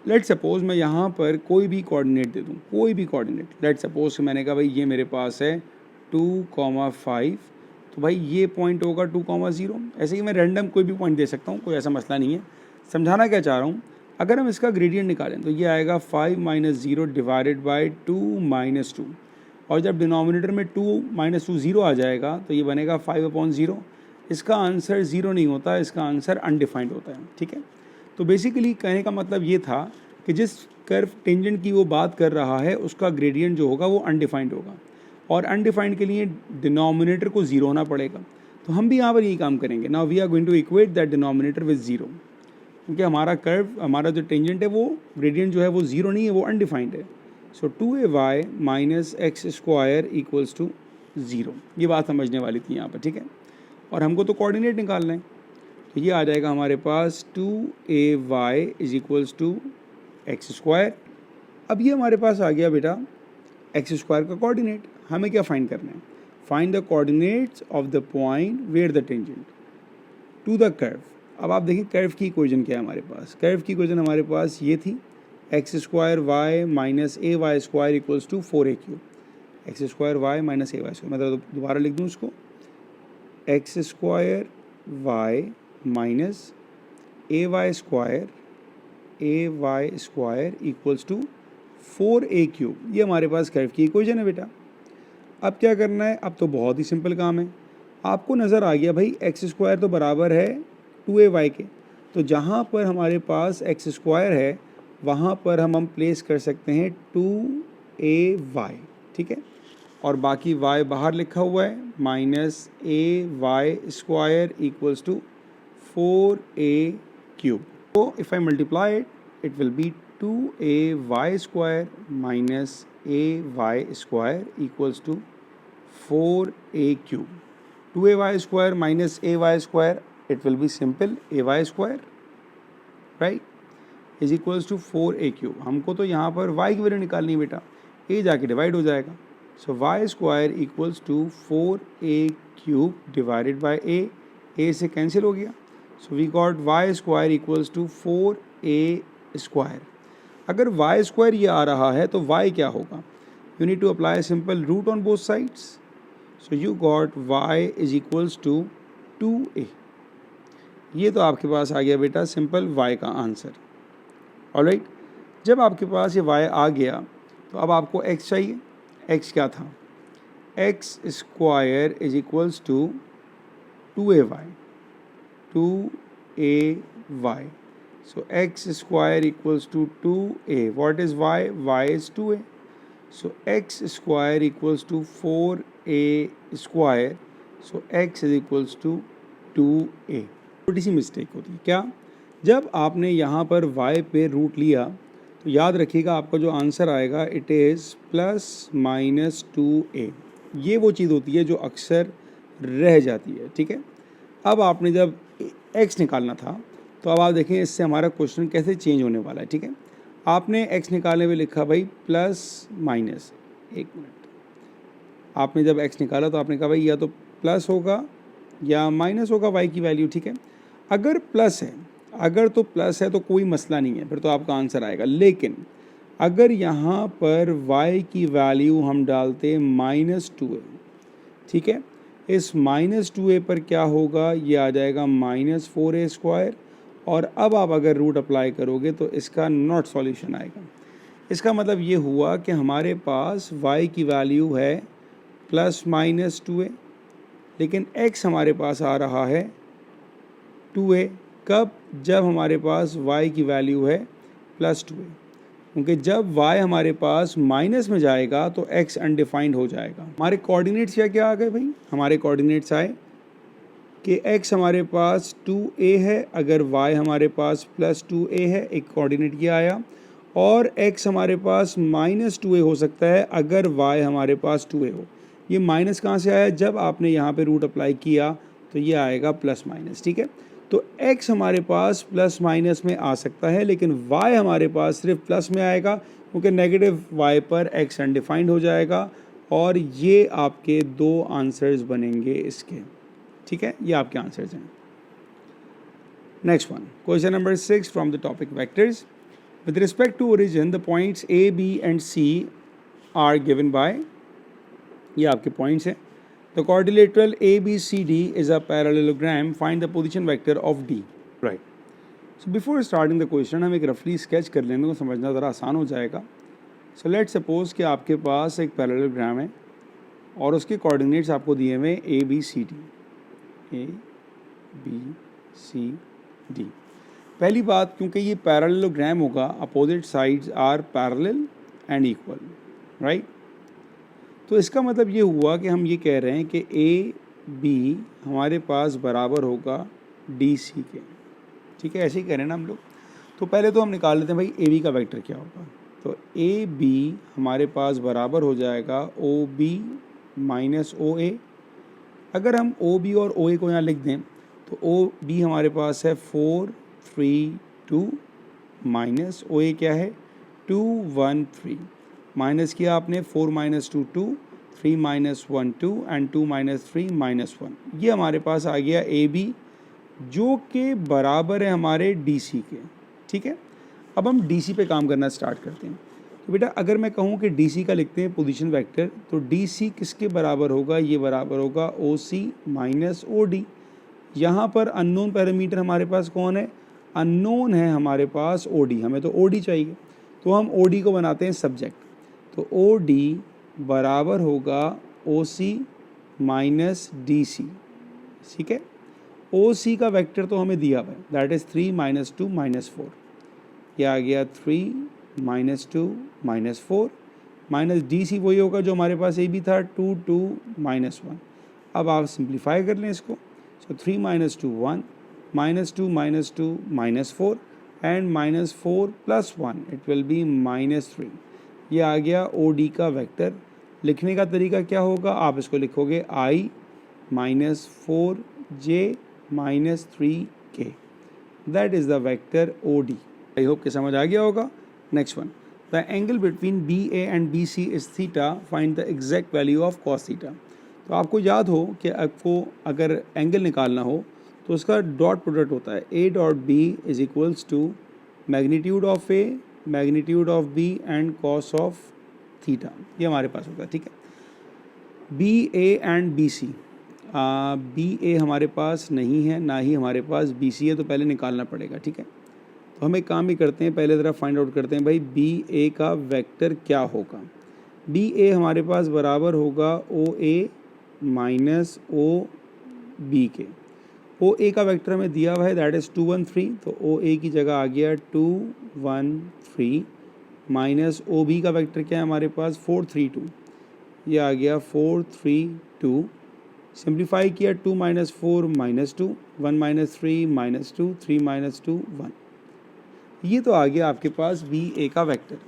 लेट सपोज मैं यहाँ पर कोई भी कोऑर्डिनेट दे दूँ, कोई भी कोऑर्डिनेट। लेट सपोज मैंने कहा भाई ये मेरे पास है 2,5, तो भाई ये पॉइंट होगा 2,0। ऐसे ही मैं रैंडम कोई भी पॉइंट दे सकता हूँ, कोई ऐसा मसला नहीं है। समझाना क्या चाह रहा हूँ, अगर हम इसका ग्रेडियंट निकालें तो ये आएगा 5 माइनस 0 डिवाइडेड बाई 2 माइनस 2, और जब डिनोमिनेटर में 2 माइनस 2 0 आ जाएगा तो ये बनेगा 5 अपॉन 0। इसका आंसर 0 नहीं होता, इसका आंसर अनडिफाइंड होता है, ठीक है। तो बेसिकली कहने का मतलब ये था कि जिस कर्व टेंजेंट की वो बात कर रहा है उसका ग्रेडियंट जो होगा वो अनडिफाइंड होगा, और अनडिफाइंड के लिए डिनोमिनेटर को 0 होना पड़ेगा। तो हम भी यहाँ पर यही काम करेंगे। Now we are going to equate that denominator with 0, क्योंकि हमारा कर्व, हमारा जो टेंजेंट है वो ग्रेडियंट जो है वो 0 नहीं है, वो अनडिफाइंड है। So 2ay minus X square equals to 0, ये बात समझने वाली थी यहाँ पर, ठीक है। और हमको तो कोऑर्डिनेट निकालना है, तो ये आ जाएगा हमारे पास 2ay is equals to X square. अब ये हमारे पास आ गया बेटा एक्स स्क्वायर का कोऑर्डिनेट। हमें क्या फाइंड करना है? Find the coordinates of the point where the tangent to the curve. अब आप देखें कर्व की इक्वेशन क्या है हमारे पास। कर्व की इक्वेशन हमारे पास ये थी, X square Y minus A Y square equals to 4a³। X square Y minus A Y square, मतलब दोबारा लिख दूँ उसको, X square Y minus A Y square equals to 4a³। ये हमारे पास कर्व की इक्वेशन है बेटा। अब क्या करना है? अब तो बहुत ही सिंपल काम है। आपको नज़र आ गया भाई एक्स स्क्वायर तो बराबर है 2ay के, तो जहाँ पर हमारे पास एक्स स्क्वायर है वहाँ पर हम प्लेस कर सकते हैं 2ay, ठीक है। और बाकी y बाहर लिखा हुआ है, minus A Y square equals to 4a³। तो if I multiply it will be 2ay square minus A Y square equals to 4a³। 2ay square minus A Y square, it will be simple ay square, right, is equals to 4a³। हमको तो यहाँ पर y की value निकालनी है बेटा, a जाके divide हो जाएगा। So y square equals to 4a³ divided by a से कैंसिल हो गया। So we got y square equals to 4a square. अगर y स्क्वायर ये आ रहा है तो y क्या होगा? You need to apply simple root on both sides. So you got y is equals to 2a। ये तो आपके पास आ गया बेटा सिंपल y का आंसर। ऑलराइट, जब आपके पास ये y आ गया तो अब आपको x चाहिए। x क्या था? X square is equals to 2ay। So X square equals to 2a। What is y? y is 2a। So X square equals to 4a square. So x is equals to 2a। छोटी सी mistake होती है क्या? जब आपने यहाँ पर y पे root लिया तो याद रखिएगा आपका जो आंसर आएगा it is plus minus 2a। ये वो चीज़ होती है जो अक्सर रह जाती है, ठीक है। अब आपने जब x निकालना था तो अब आप देखें इससे हमारा क्वेश्चन कैसे चेंज होने वाला है, ठीक है। आपने x निकालने में लिखा भाई प्लस माइनस, एक मिनट, आपने जब x निकाला तो आपने कहा भाई या तो प्लस होगा या माइनस होगा y की वैल्यू, ठीक है। अगर प्लस है, अगर तो प्लस है तो कोई मसला नहीं है, फिर तो आपका आंसर आएगा। लेकिन अगर यहाँ पर y की वैल्यू हम डालते -2a, ठीक है, इस -2a पर क्या होगा? ये आ जाएगा -4a स्क्वायर। और अब आप अगर रूट अप्लाई करोगे तो इसका नॉट सॉल्यूशन आएगा। इसका मतलब ये हुआ कि हमारे पास y की वैल्यू है +-2a, लेकिन x हमारे पास आ रहा है 2a। कब? जब हमारे पास y की वैल्यू है +2a, क्योंकि जब y हमारे पास माइनस में जाएगा तो x अनडिफाइंड हो जाएगा। हमारे कोऑर्डिनेट्स क्या आ गए भाई? हमारे कोऑर्डिनेट्स आए कि x हमारे पास 2a है, अगर y हमारे पास +2a है, एक कोऑर्डिनेट ये आया, और x हमारे पास -2a हो सकता है अगर y हमारे पास 2a हो। ये माइनस कहाँ से आया? जब आपने यहाँ पे रूट अप्लाई किया तो ये आएगा प्लस माइनस, ठीक है। तो x हमारे पास प्लस माइनस में आ सकता है, लेकिन y हमारे पास सिर्फ प्लस में आएगा, क्योंकि नेगेटिव y पर x अनडिफाइंड हो जाएगा। और ये आपके दो आंसर्स बनेंगे इसके, ठीक है, ये आपके आंसर्स हैं। Next one, question number 6 from the topic vectors. With respect to origin the points a, b and c are given by, ये आपके पॉइंट्स हैं। The quadrilateral ABCD is a parallelogram. Find the position vector of D. Right. So before starting the question, हम एक रफली sketch कर लेंगे तो समझना ज़रा आसान हो जाएगा। So let's suppose कि आपके पास एक पैरेललोग्राम है और उसके कोऑर्डिनेट्स आपको दिए हुए A B C D, B C D. पहली बात, क्योंकि ये पैरेललोग्राम होगा, opposite sides are parallel and equal, right. तो इसका मतलब ये हुआ कि हम ये कह रहे हैं कि ए बी हमारे पास बराबर होगा डी सी के, ठीक है, ऐसे ही कह रहे हैं ना हम लोग। तो पहले तो हम निकाल लेते हैं भाई ए बी का वेक्टर क्या होगा। तो ए बी हमारे पास बराबर हो जाएगा ओ बी माइनस ओ ए। अगर हम ओ बी और ओ ए को यहाँ लिख दें तो ओ बी हमारे पास है 4 3 2 माइनस ओ ए क्या है 2 1 3। माइनस किया आपने 4 minus 2 2, 3 minus 1 2 and 2 minus 3 minus 1। ये हमारे पास आ गया ए बी जो कि बराबर है हमारे डी सी के, ठीक है। अब हम डी सी पे काम करना स्टार्ट करते हैं। तो बेटा अगर मैं कहूँ कि डी सी का लिखते हैं पोजीशन वेक्टर, तो डी सी किसके बराबर होगा, ये बराबर होगा ओ सी माइनस ओ डी। यहाँ पर अननोन पैरामीटर हमारे पास कौन है, अननोन है हमारे पास ओ डी, हमें तो ओ डी चाहिए, तो हम ओ डी को बनाते हैं सब्जेक्ट। तो ओ डी बराबर होगा ओ सी माइनस डी सी, ठीक है। ओ सी का वेक्टर तो हमें दिया हुआ है, दैट इज़ 3 माइनस 2 माइनस 4। यह आ गया 3 minus 2 minus 4, minus D C वही होगा जो हमारे पास ए बी था 2 2 माइनस 1। अब आप सिंप्लीफाई कर लें इसको। सो 3 minus 2 1, minus 2 minus 2 minus 4 and minus 4 plus 1, it will B minus 3। ये आ गया ओ डी का वेक्टर। लिखने का तरीका क्या होगा, आप इसको लिखोगे आई minus 4 J minus 3 K, that is the vector O D. I hope कि समझ आ गया होगा। Next one, the angle between B A and B C is theta, find the exact value of cos theta. तो आपको याद हो कि आपको अगर एंगल निकालना हो तो उसका डॉट प्रोडक्ट होता है A dot B is equals to magnitude of A magnitude of B and cos of theta, ये हमारे पास होता है, ठीक है। B A and B C, B A हमारे पास नहीं है, ना ही हमारे पास बी सी है, तो पहले निकालना पड़ेगा, ठीक है। तो हम एक काम ही करते हैं, पहले ज़रा फाइंड आउट करते हैं भाई बी ए का वेक्टर क्या होगा। बी ए हमारे पास बराबर होगा ओ ए माइनस ओ बी के। ओ ए का वेक्टर हमें दिया हुआ है, दैट इज़ 2 1 3, तो ओ ए की जगह आ गया 2 1 3 माइनस ओ बी का वेक्टर क्या है हमारे पास 4 3 2, ये आ गया 4 3 2। सिंप्लीफाई किया 2 minus 4 minus 2, 1 minus 3 minus 2, 3 minus 2 1। ये तो आ गया आपके पास बी ए का वेक्टर।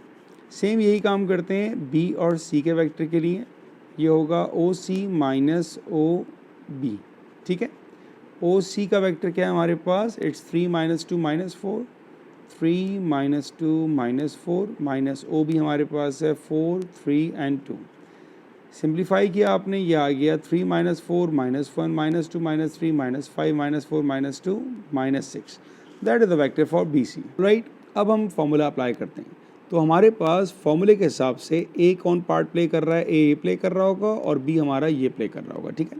सेम यही काम करते हैं बी और सी के वेक्टर के लिए, ये होगा ओ सी माइनस ओ बी, ठीक है। ओ सी का वेक्टर क्या है हमारे पास, it's 3 minus 2 minus 4, 3 minus 2 minus 4, minus O B हमारे पास है 4 3 एंड 2। सिंप्लीफाई किया आपने, ये आ गया 3 minus 4 minus 1 minus 2 minus 3 minus 5 minus 4 minus 2 minus 6, that is the vector for B C, right. अब हम फॉर्मूला अप्लाई करते हैं। तो हमारे पास फॉर्मूले के हिसाब से ए कौन पार्ट प्ले कर रहा है, ए प्ले कर रहा होगा और बी हमारा ये प्ले कर रहा होगा, ठीक है।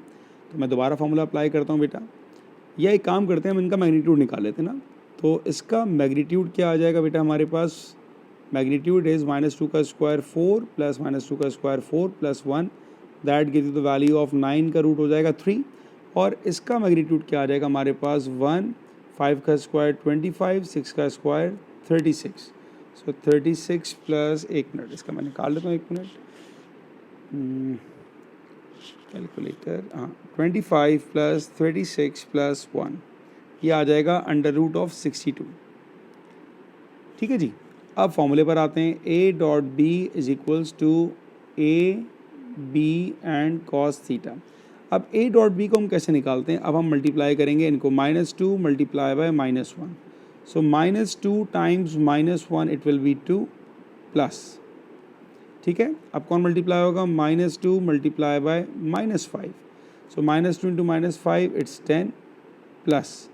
तो मैं दोबारा फॉर्मूला अप्लाई करता हूँ बेटा। या एक काम करते हैं, हम इनका मैग्नीट्यूड निकाल लेते हैं ना। तो इसका मैग्नीट्यूड क्या आ जाएगा बेटा हमारे पास, मैग्नीट्यूड इज़ माइनस 2 का स्क्वायर 4 प्लस माइनस 2 का square 4 plus 1, that gives the value of 9 का रूट हो जाएगा 3। और इसका मैग्नीट्यूड क्या आ जाएगा हमारे पास 1, 5 का स्क्वायर 25, 6 का स्क्वायर 36। सो 36 प्लस, एक मिनट इसका मैं निकाल लेता हूँ, एक मिनट कैलकुलेटर, हाँ 25 प्लस 36 प्लस 1, ये आ जाएगा अंडर रूट ऑफ 62, ठीक है जी। अब फॉर्मूले पर आते हैं, A dot B is equals to A B and cos theta. अब ए डॉट बी को हम कैसे निकालते हैं, अब हम मल्टीप्लाई करेंगे इनको, -2 multiply by -1, so -2 times -1 it will be 2 plus, ठीक है। अब कौन मल्टीप्लाई होगा, -2 multiply by -5, so -2 into -5 it's 10 plus,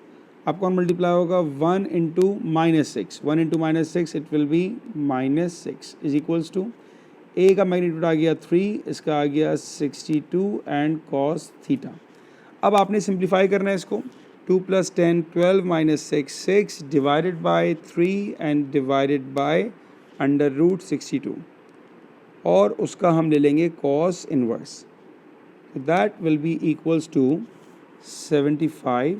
अब कौन मल्टीप्लाई होगा 1 into -6, 1 into -6 it will be -6 is equals to, A का मैग्नीट्यूड आ गया 3, इसका आ गया 62 एंड कॉस थीटा। अब आपने सिंप्लीफाई करना है इसको, 2 plus 10 12 minus 6 6 divided by 3 and divided by under root 62, और उसका हम ले लेंगे cos inverse, that will be equals to 75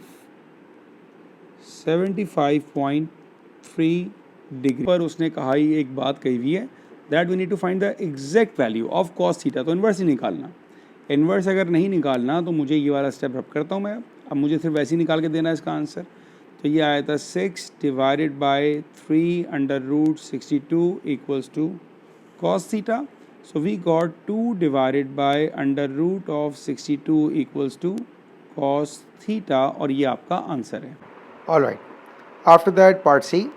75.3 degree पर उसने कहा ही एक बात कही हुई है that we need to find the exact value of cos theta. तो इन्वर्स ही निकालना। इन्वर्स अगर नहीं निकालना तो मुझे ये वाला स्टेप रब करता हूँ मैं। अब मुझे सिर्फ वैसे ही निकाल के देना है इसका आंसर। तो ये आया था 6 divided by 3 under root 62 equals to cos theta. So we got 2 divided by under root of 62 equals to cos theta और ये आपका आंसर है। Alright. After that, part C.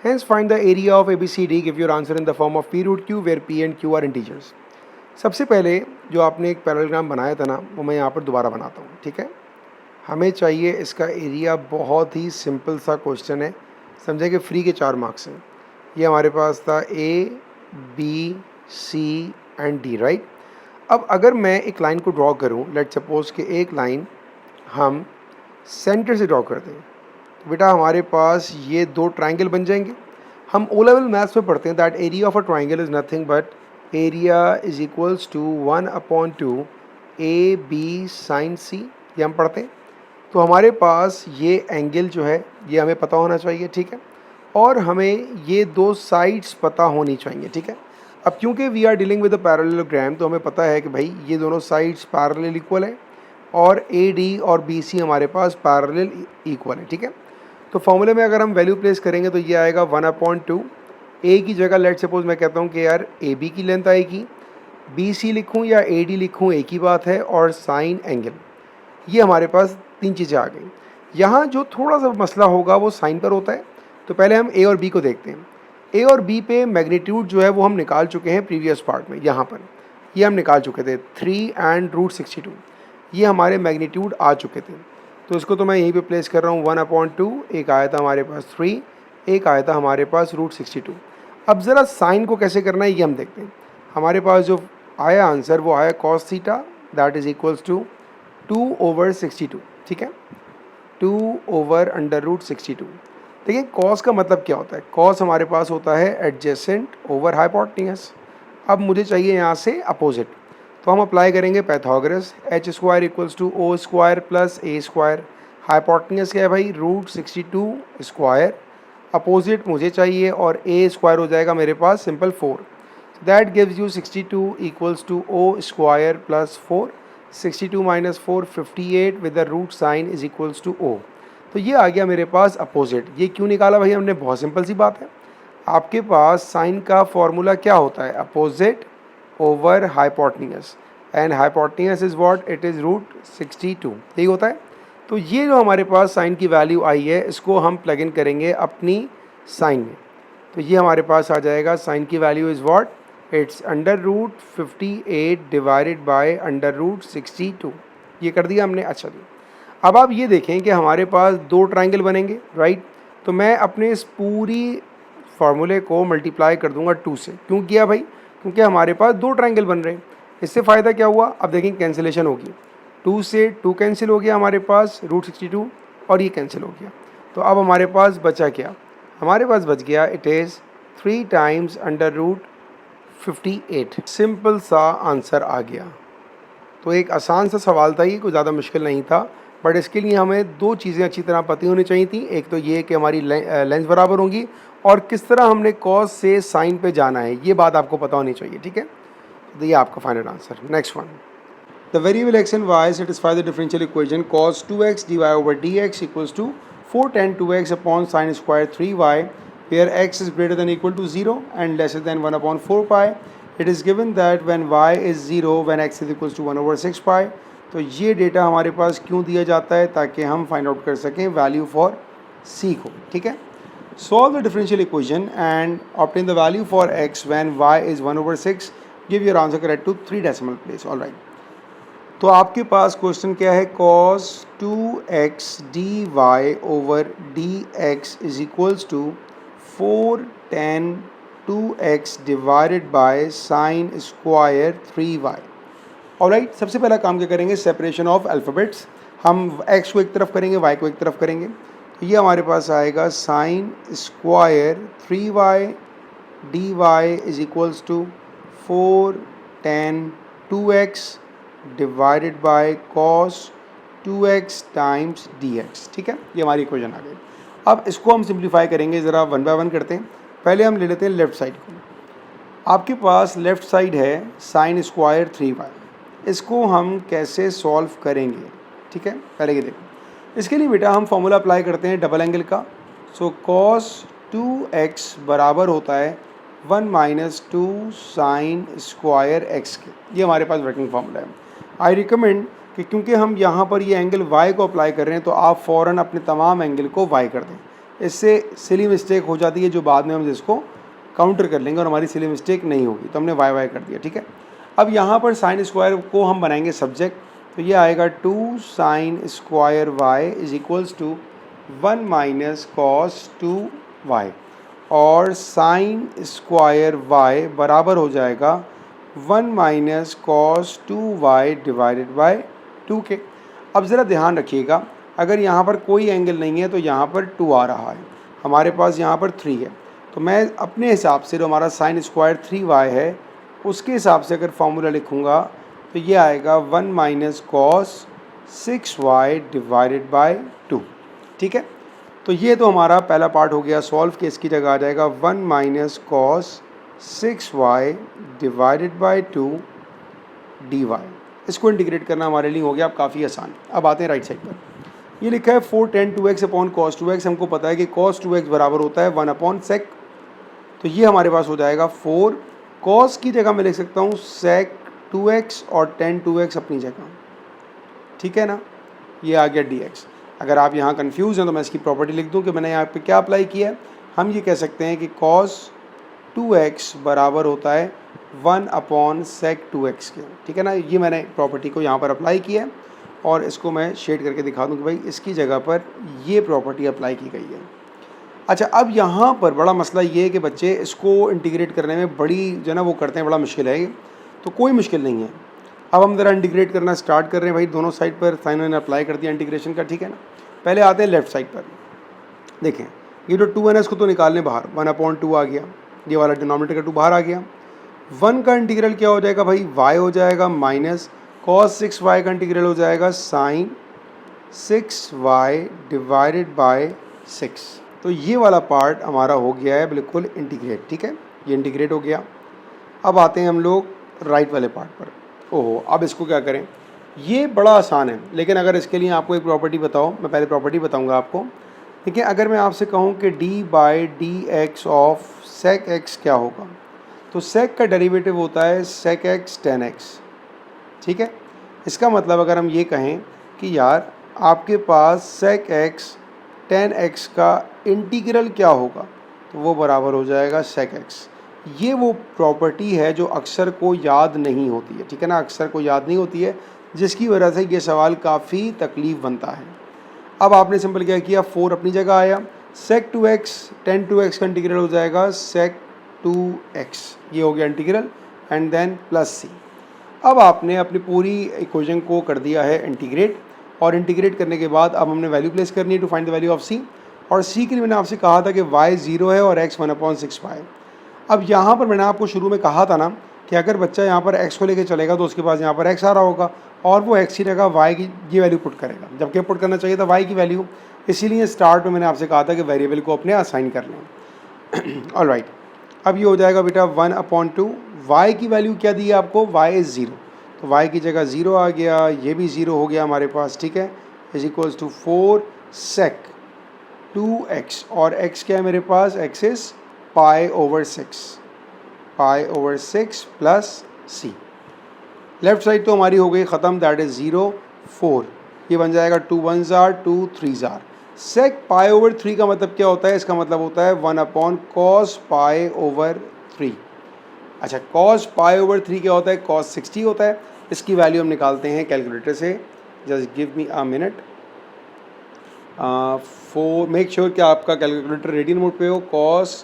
Hence, find the area of ABCD. Give your answer in the form of P root Q, where P and Q are integers. सबसे पहले जो आपने एक parallelogram बनाया था ना, वो मैं यहाँ पर दोबारा बनाता हूँ, ठीक है। हमें चाहिए इसका एरिया। बहुत ही सिंपल सा क्वेश्चन है, समझे कि फ्री के 4 मार्क्स हैं। ये हमारे पास था A, B, C and D, right. अब अगर मैं एक लाइन को ड्रॉ करूँ, लेट सपोज कि एक लाइन हम सेंटर से ड्रॉ कर दें, तो बेटा हमारे पास ये 2 ट्राइंगल बन जाएंगे। हम ओ लेवल मैथ्स में पढ़ते हैं that area of a triangle is nothing but area is equals to 1/2 AB sin C। ये हम पढ़ते हैं। तो हमारे पास ये एंगल जो है ये हमें पता होना चाहिए, ठीक है। और हमें ये 2 साइड्स पता होनी चाहिए, ठीक है। अब क्योंकि we are dealing with a parallelogram, तो हमें पता है कि भाई ये दोनों साइड्स पैरेलल इक्वल है और AD और BC हमारे पास पैरेलल इक्वल है, ठीक है। तो फॉर्मूले में अगर हम वैल्यू प्लेस करेंगे तो ये आएगा 1/2। ए की जगह लेट सपोज मैं कहता हूँ कि यार AB की लेंथ आएगी, BC लिखूँ या AD लिखूँ एक ही बात है, और साइन एंगल। ये हमारे पास 3 चीज़ें आ गई। यहाँ जो थोड़ा सा मसला होगा वो साइन पर होता है। तो पहले हम A और B को देखते हैं। A और B पे मैग्नीट्यूड जो है वो हम निकाल चुके हैं प्रीवियस पार्ट में। यहाँ पर ये हम निकाल चुके थे 3 एंड रूट 62। ये हमारे मैग्नीट्यूड आ चुके थे। तो इसको तो मैं यहीं पे प्लेस कर रहा हूँ 1/2। एक आया था हमारे पास 3, एक आया था हमारे पास रूट 62। अब ज़रा साइन को कैसे करना है ये हम देखते हैं। हमारे पास जो आया आंसर वो आया cos theta that is equals to 2/62, ठीक है। 2/√62। देखिए कॉस का मतलब क्या होता है। कॉस हमारे पास होता है एडजेसेंट ओवर हाइपोटेन्यूस। अब मुझे चाहिए यहाँ से अपोजिट, तो हम अप्लाई करेंगे Pythagoras. h² equals to O² plus A²। Hypotenuse क्या है भाई, √62²। अपोजिट मुझे चाहिए और A² हो जाएगा मेरे पास simple 4। That gives you 62 equals to O² plus 4। 62 minus 4 58 with the root sign is equals to O। तो ये आ गया मेरे पास अपोजिट। ये क्यों निकाला भाई हमने, बहुत सिंपल सी बात है। आपके पास साइन का फॉर्मूला क्या होता है, opposite over hypotenuse, and hypotenuse is what, it is √62, यही होता है। तो ये जो हमारे पास साइन की वैल्यू आई है इसको हम प्लग इन करेंगे अपनी साइन में। तो ये हमारे पास आ जाएगा साइन की value is what, it's √58 divided by √62। ये कर दिया हमने। अच्छा जी, अब आप ये देखें कि हमारे पास 2 ट्राइंगल बनेंगे, राइट। तो मैं अपने इस पूरी फार्मूले को मल्टीप्लाई कर दूंगा 2 से। क्यों किया भाई, क्योंकि हमारे पास 2 ट्राइंगल बन रहे हैं। इससे फ़ायदा क्या हुआ, अब देखें कैंसिलेशन होगी। 2 से 2 कैंसिल हो गया हमारे पास √62, और ये कैंसिल हो गया। तो अब हमारे पास बचा क्या, हमारे पास बच गया इट इज़ 3 टाइम्स √58। सिंपल सा आंसर आ गया। तो एक आसान सा सवाल था ये, कोई ज़्यादा मुश्किल नहीं था। बट इसके लिए हमें 2 चीज़ें अच्छी तरह पता होनी चाहिए थी। एक तो ये कि हमारी लेंथ बराबर होंगी, और किस तरह हमने कॉस से साइन पे जाना है, ये बात आपको पता होनी चाहिए, ठीक है। तो ये आपका final answer. Next one, The variable x and y satisfy the differential equation cos 2x dy over dx equals to 4 tan 2x upon sin square 3y, where x is greater than or equal to 0 and lesser than 1/4 pi. It is given that when y is 0, when x is equals to 1/6 pi. तो ये data हमारे पास क्यों दिया जाता है, ताकि हम find out कर सकें वैल्यू फॉर c को, ठीक है। Solve the differential equation and obtain the value for x when y is 1/6. Give your answer correct to 3 decimal place. All right. तो आपके पास क्वेश्चन क्या है, cos 2x dy over dx is equals to 4 tan 2x divided by sine square 3y। Alright, सबसे पहला काम क्या करेंगे, separation of alphabets. हम x को एक तरफ करेंगे, y को एक तरफ करेंगे। तो ये हमारे पास आएगा sine square 3y dy is equals to 4 tan 2x divided by cos 2x times dx, ठीक है। ये हमारी इक्वेशन आ गई। अब इसको हम सिंप्लीफाई करेंगे, ज़रा वन बाय वन करते हैं। पहले हम ले लेते हैं लेफ़्ट साइड को। आपके पास लेफ़्ट साइड है साइन स्क्वायर 3y, इसको हम कैसे सॉल्व करेंगे, ठीक है। पहले ये देखो, इसके लिए बेटा हम फॉर्मूला अप्लाई करते हैं डबल एंगल का। सो cos 2x बराबर होता है 1 माइनस 2 साइन स्क्वायर x के। ये हमारे पास वर्किंग फार्मूला है। आई रिकमेंड कि क्योंकि हम यहाँ पर ये एंगल y को अप्लाई कर रहे हैं तो आप फ़ौरन अपने तमाम एंगल को y कर दें, इससे सिली मिस्टेक हो जाती है जो बाद में हम जिसको काउंटर कर लेंगे और हमारी सिली मिस्टेक नहीं होगी। तो हमने y कर दिया, ठीक है। अब यहाँ पर साइन स्क्वायर को हम बनाएंगे सब्जेक्ट, तो ये आएगा 2 sine square y is equals to 1 minus cos 2y, और साइन स्क्वायर y बराबर हो जाएगा 1 minus cos 2y divided by 2 के। अब ज़रा ध्यान रखिएगा, अगर यहाँ पर कोई एंगल नहीं है तो यहाँ पर 2 आ रहा है, हमारे पास यहाँ पर 3 है, तो मैं अपने हिसाब से जो हमारा साइन स्क्वायर 3y है उसके हिसाब से अगर फार्मूला लिखूँगा तो ये आएगा 1 minus cos 6y divided by 2, ठीक है। तो ये तो हमारा पहला पार्ट हो गया सॉल्व के, इसकी जगह आ जाएगा 1 minus cos 6y divided by 2 dy। इसको इंटीग्रेट करना हमारे लिए हो गया अब काफ़ी आसान। अब आते हैं राइट साइड पर, ये लिखा है 4 tan 2x upon cos 2x। हमको पता है कि cos 2x बराबर होता है 1 अपॉन sec, तो ये हमारे पास हो जाएगा 4। cos की जगह मैं लिख सकता हूँ sec 2x और tan 2x अपनी जगह, ठीक है ना। ये आ गया dx। अगर आप यहाँ कंफ्यूज हैं तो मैं इसकी प्रॉपर्टी लिख दूँ कि मैंने यहाँ पे क्या अप्लाई किया है। हम ये कह सकते हैं कि cos 2x बराबर होता है 1 अपॉन sec 2x के, ठीक है ना। ये मैंने प्रॉपर्टी को यहाँ पर अप्लाई किया है और इसको मैं शेड करके दिखा दूँ कि भाई इसकी जगह पर ये प्रॉपर्टी अप्लाई की गई है। अच्छा, अब यहाँ पर बड़ा मसला ये है कि बच्चे इसको इंटीग्रेट करने में बड़ी जो है ना वो करते हैं, बड़ा मुश्किल है। तो कोई मुश्किल नहीं है, अब हम ज़रा इंटीग्रेट करना स्टार्ट कर रहे हैं। भाई दोनों साइड पर साइन मैंने अप्लाई कर दिया इंटीग्रेशन का, ठीक है ना। पहले आते हैं लेफ़्ट साइड पर, देखें ये जो 2 है ना इसको तो निकालने बाहर, 1 अपॉन 2 आ गया, ये वाला डिनोमिनेटर का 2 बाहर आ गया। 1 का इंटीग्रल क्या हो जाएगा भाई, y हो जाएगा माइनस cos 6y का इंटीग्रल हो जाएगा साइन 6y डिवाइडेड बाय 6। तो ये वाला पार्ट हमारा हो गया है बिल्कुल इंटीग्रेट, ठीक है, ये इंटीग्रेट हो गया। अब आते हैं हम लोग राइट वाले पार्ट पर। ओहो, अब इसको क्या करें, ये बड़ा आसान है, लेकिन अगर इसके लिए आपको एक प्रॉपर्टी बताओ, मैं पहले प्रॉपर्टी बताऊंगा आपको। देखिए, अगर मैं आपसे कहूँ कि d by D x of sec x क्या होगा, तो sec का डेरिवेटिव होता है sec x tan x, ठीक है। इसका मतलब अगर हम ये कहें कि यार आपके पास sec x tan x का इंटीग्रल क्या होगा, तो वो बराबर हो जाएगा sec x। ये वो प्रॉपर्टी है जो अक्सर को याद नहीं होती है, ठीक है ना, अक्सर को याद नहीं होती है, जिसकी वजह से ये सवाल काफ़ी तकलीफ़ बनता है। अब आपने सिंपल क्या किया, 4 अपनी जगह आया, sec 2x tan 2x का इंटीग्रल हो जाएगा sec 2x, ये हो गया integral, and then plus c। अब आपने अपनी पूरी इक्वेशन को कर दिया है इंटीग्रेट, और इंटीग्रेट करने के बाद अब हमने वैल्यू प्लेस करनी है to find the value of c। और c के लिए मैंने आपसे कहा था कि y 0 है और x 1 अपॉन 6y। अब यहाँ पर मैंने आपको शुरू में कहा था ना कि अगर बच्चा यहाँ पर x को लेके चलेगा तो उसके पास यहाँ पर x आ रहा होगा और वो x की जगह y की ये वैल्यू पुट करेगा, जबकि पुट करना चाहिए था y की वैल्यू। इसीलिए स्टार्ट में मैंने आपसे कहा था कि वेरिएबल को अपने असाइन कर लें। ऑलराइट, अब ये हो जाएगा बेटा 1 अपॉन 2, y की वैल्यू क्या दी है आपको, y इज़ 0, तो y की जगह 0 आ गया, ये भी 0 हो गया हमारे पास, ठीक है, is equals to 4 sec 2x, और x क्या है मेरे पास, x is pi over 6 plus c। Left side तो हमारी हो गई ख़त्म, दैट इज़ 0 4, ये बन जाएगा 2 1s are 2 3s are। sec pi over 3 का मतलब क्या होता है, इसका मतलब होता है 1 अपॉन cos पाई ओवर 3। अच्छा, cos पाई ओवर 3 क्या होता है, cos 60 होता है। इसकी वैल्यू हम निकालते हैं कैलकुलेटर से, just give me a minute. Make sure कि आपका कैलकुलेटर रेडी मोड पे हो। cos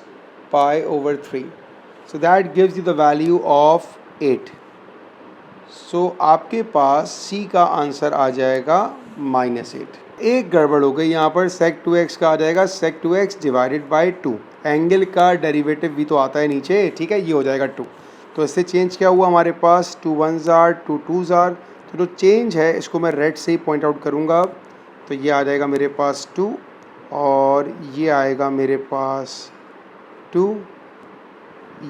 pi over 3, so that gives you the value of 8। सो आपके पास c का आंसर आ जाएगा -8। एक गड़बड़ हो गई यहाँ पर, sec 2x का आ जाएगा sec 2x divided by 2। Angle का डेरिवेटिव भी तो आता है नीचे, ठीक है, ये हो जाएगा 2। तो इससे चेंज क्या हुआ हमारे पास, 2 1s are 2 2s are। तो जो चेंज है इसको मैं रेड से ही पॉइंट आउट करूँगा, तो ये आ जाएगा मेरे पास 2 और ये आएगा मेरे पास 2,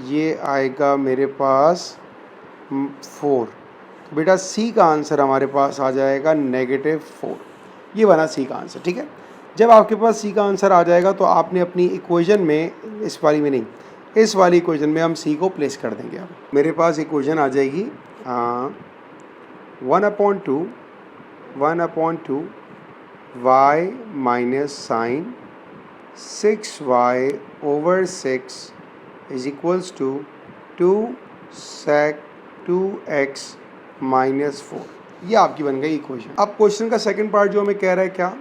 ये आएगा मेरे पास 4। तो बेटा सी का आंसर हमारे पास आ जाएगा -4। ये बना सी का आंसर, ठीक है। जब आपके पास सी का आंसर आ जाएगा तो आपने अपनी इक्वेशन में, इस वाली में नहीं, इस वाली इक्वेशन में हम सी को प्लेस कर देंगे। अब मेरे पास इक्वेशन आ जाएगी 1/2 y minus sine 6y/6 is equals to 2 sec 2x minus 4। ये आपकी बन गई इक्वेशन। अब क्वेश्चन का सेकंड पार्ट जो हमें कह रहा है क्या,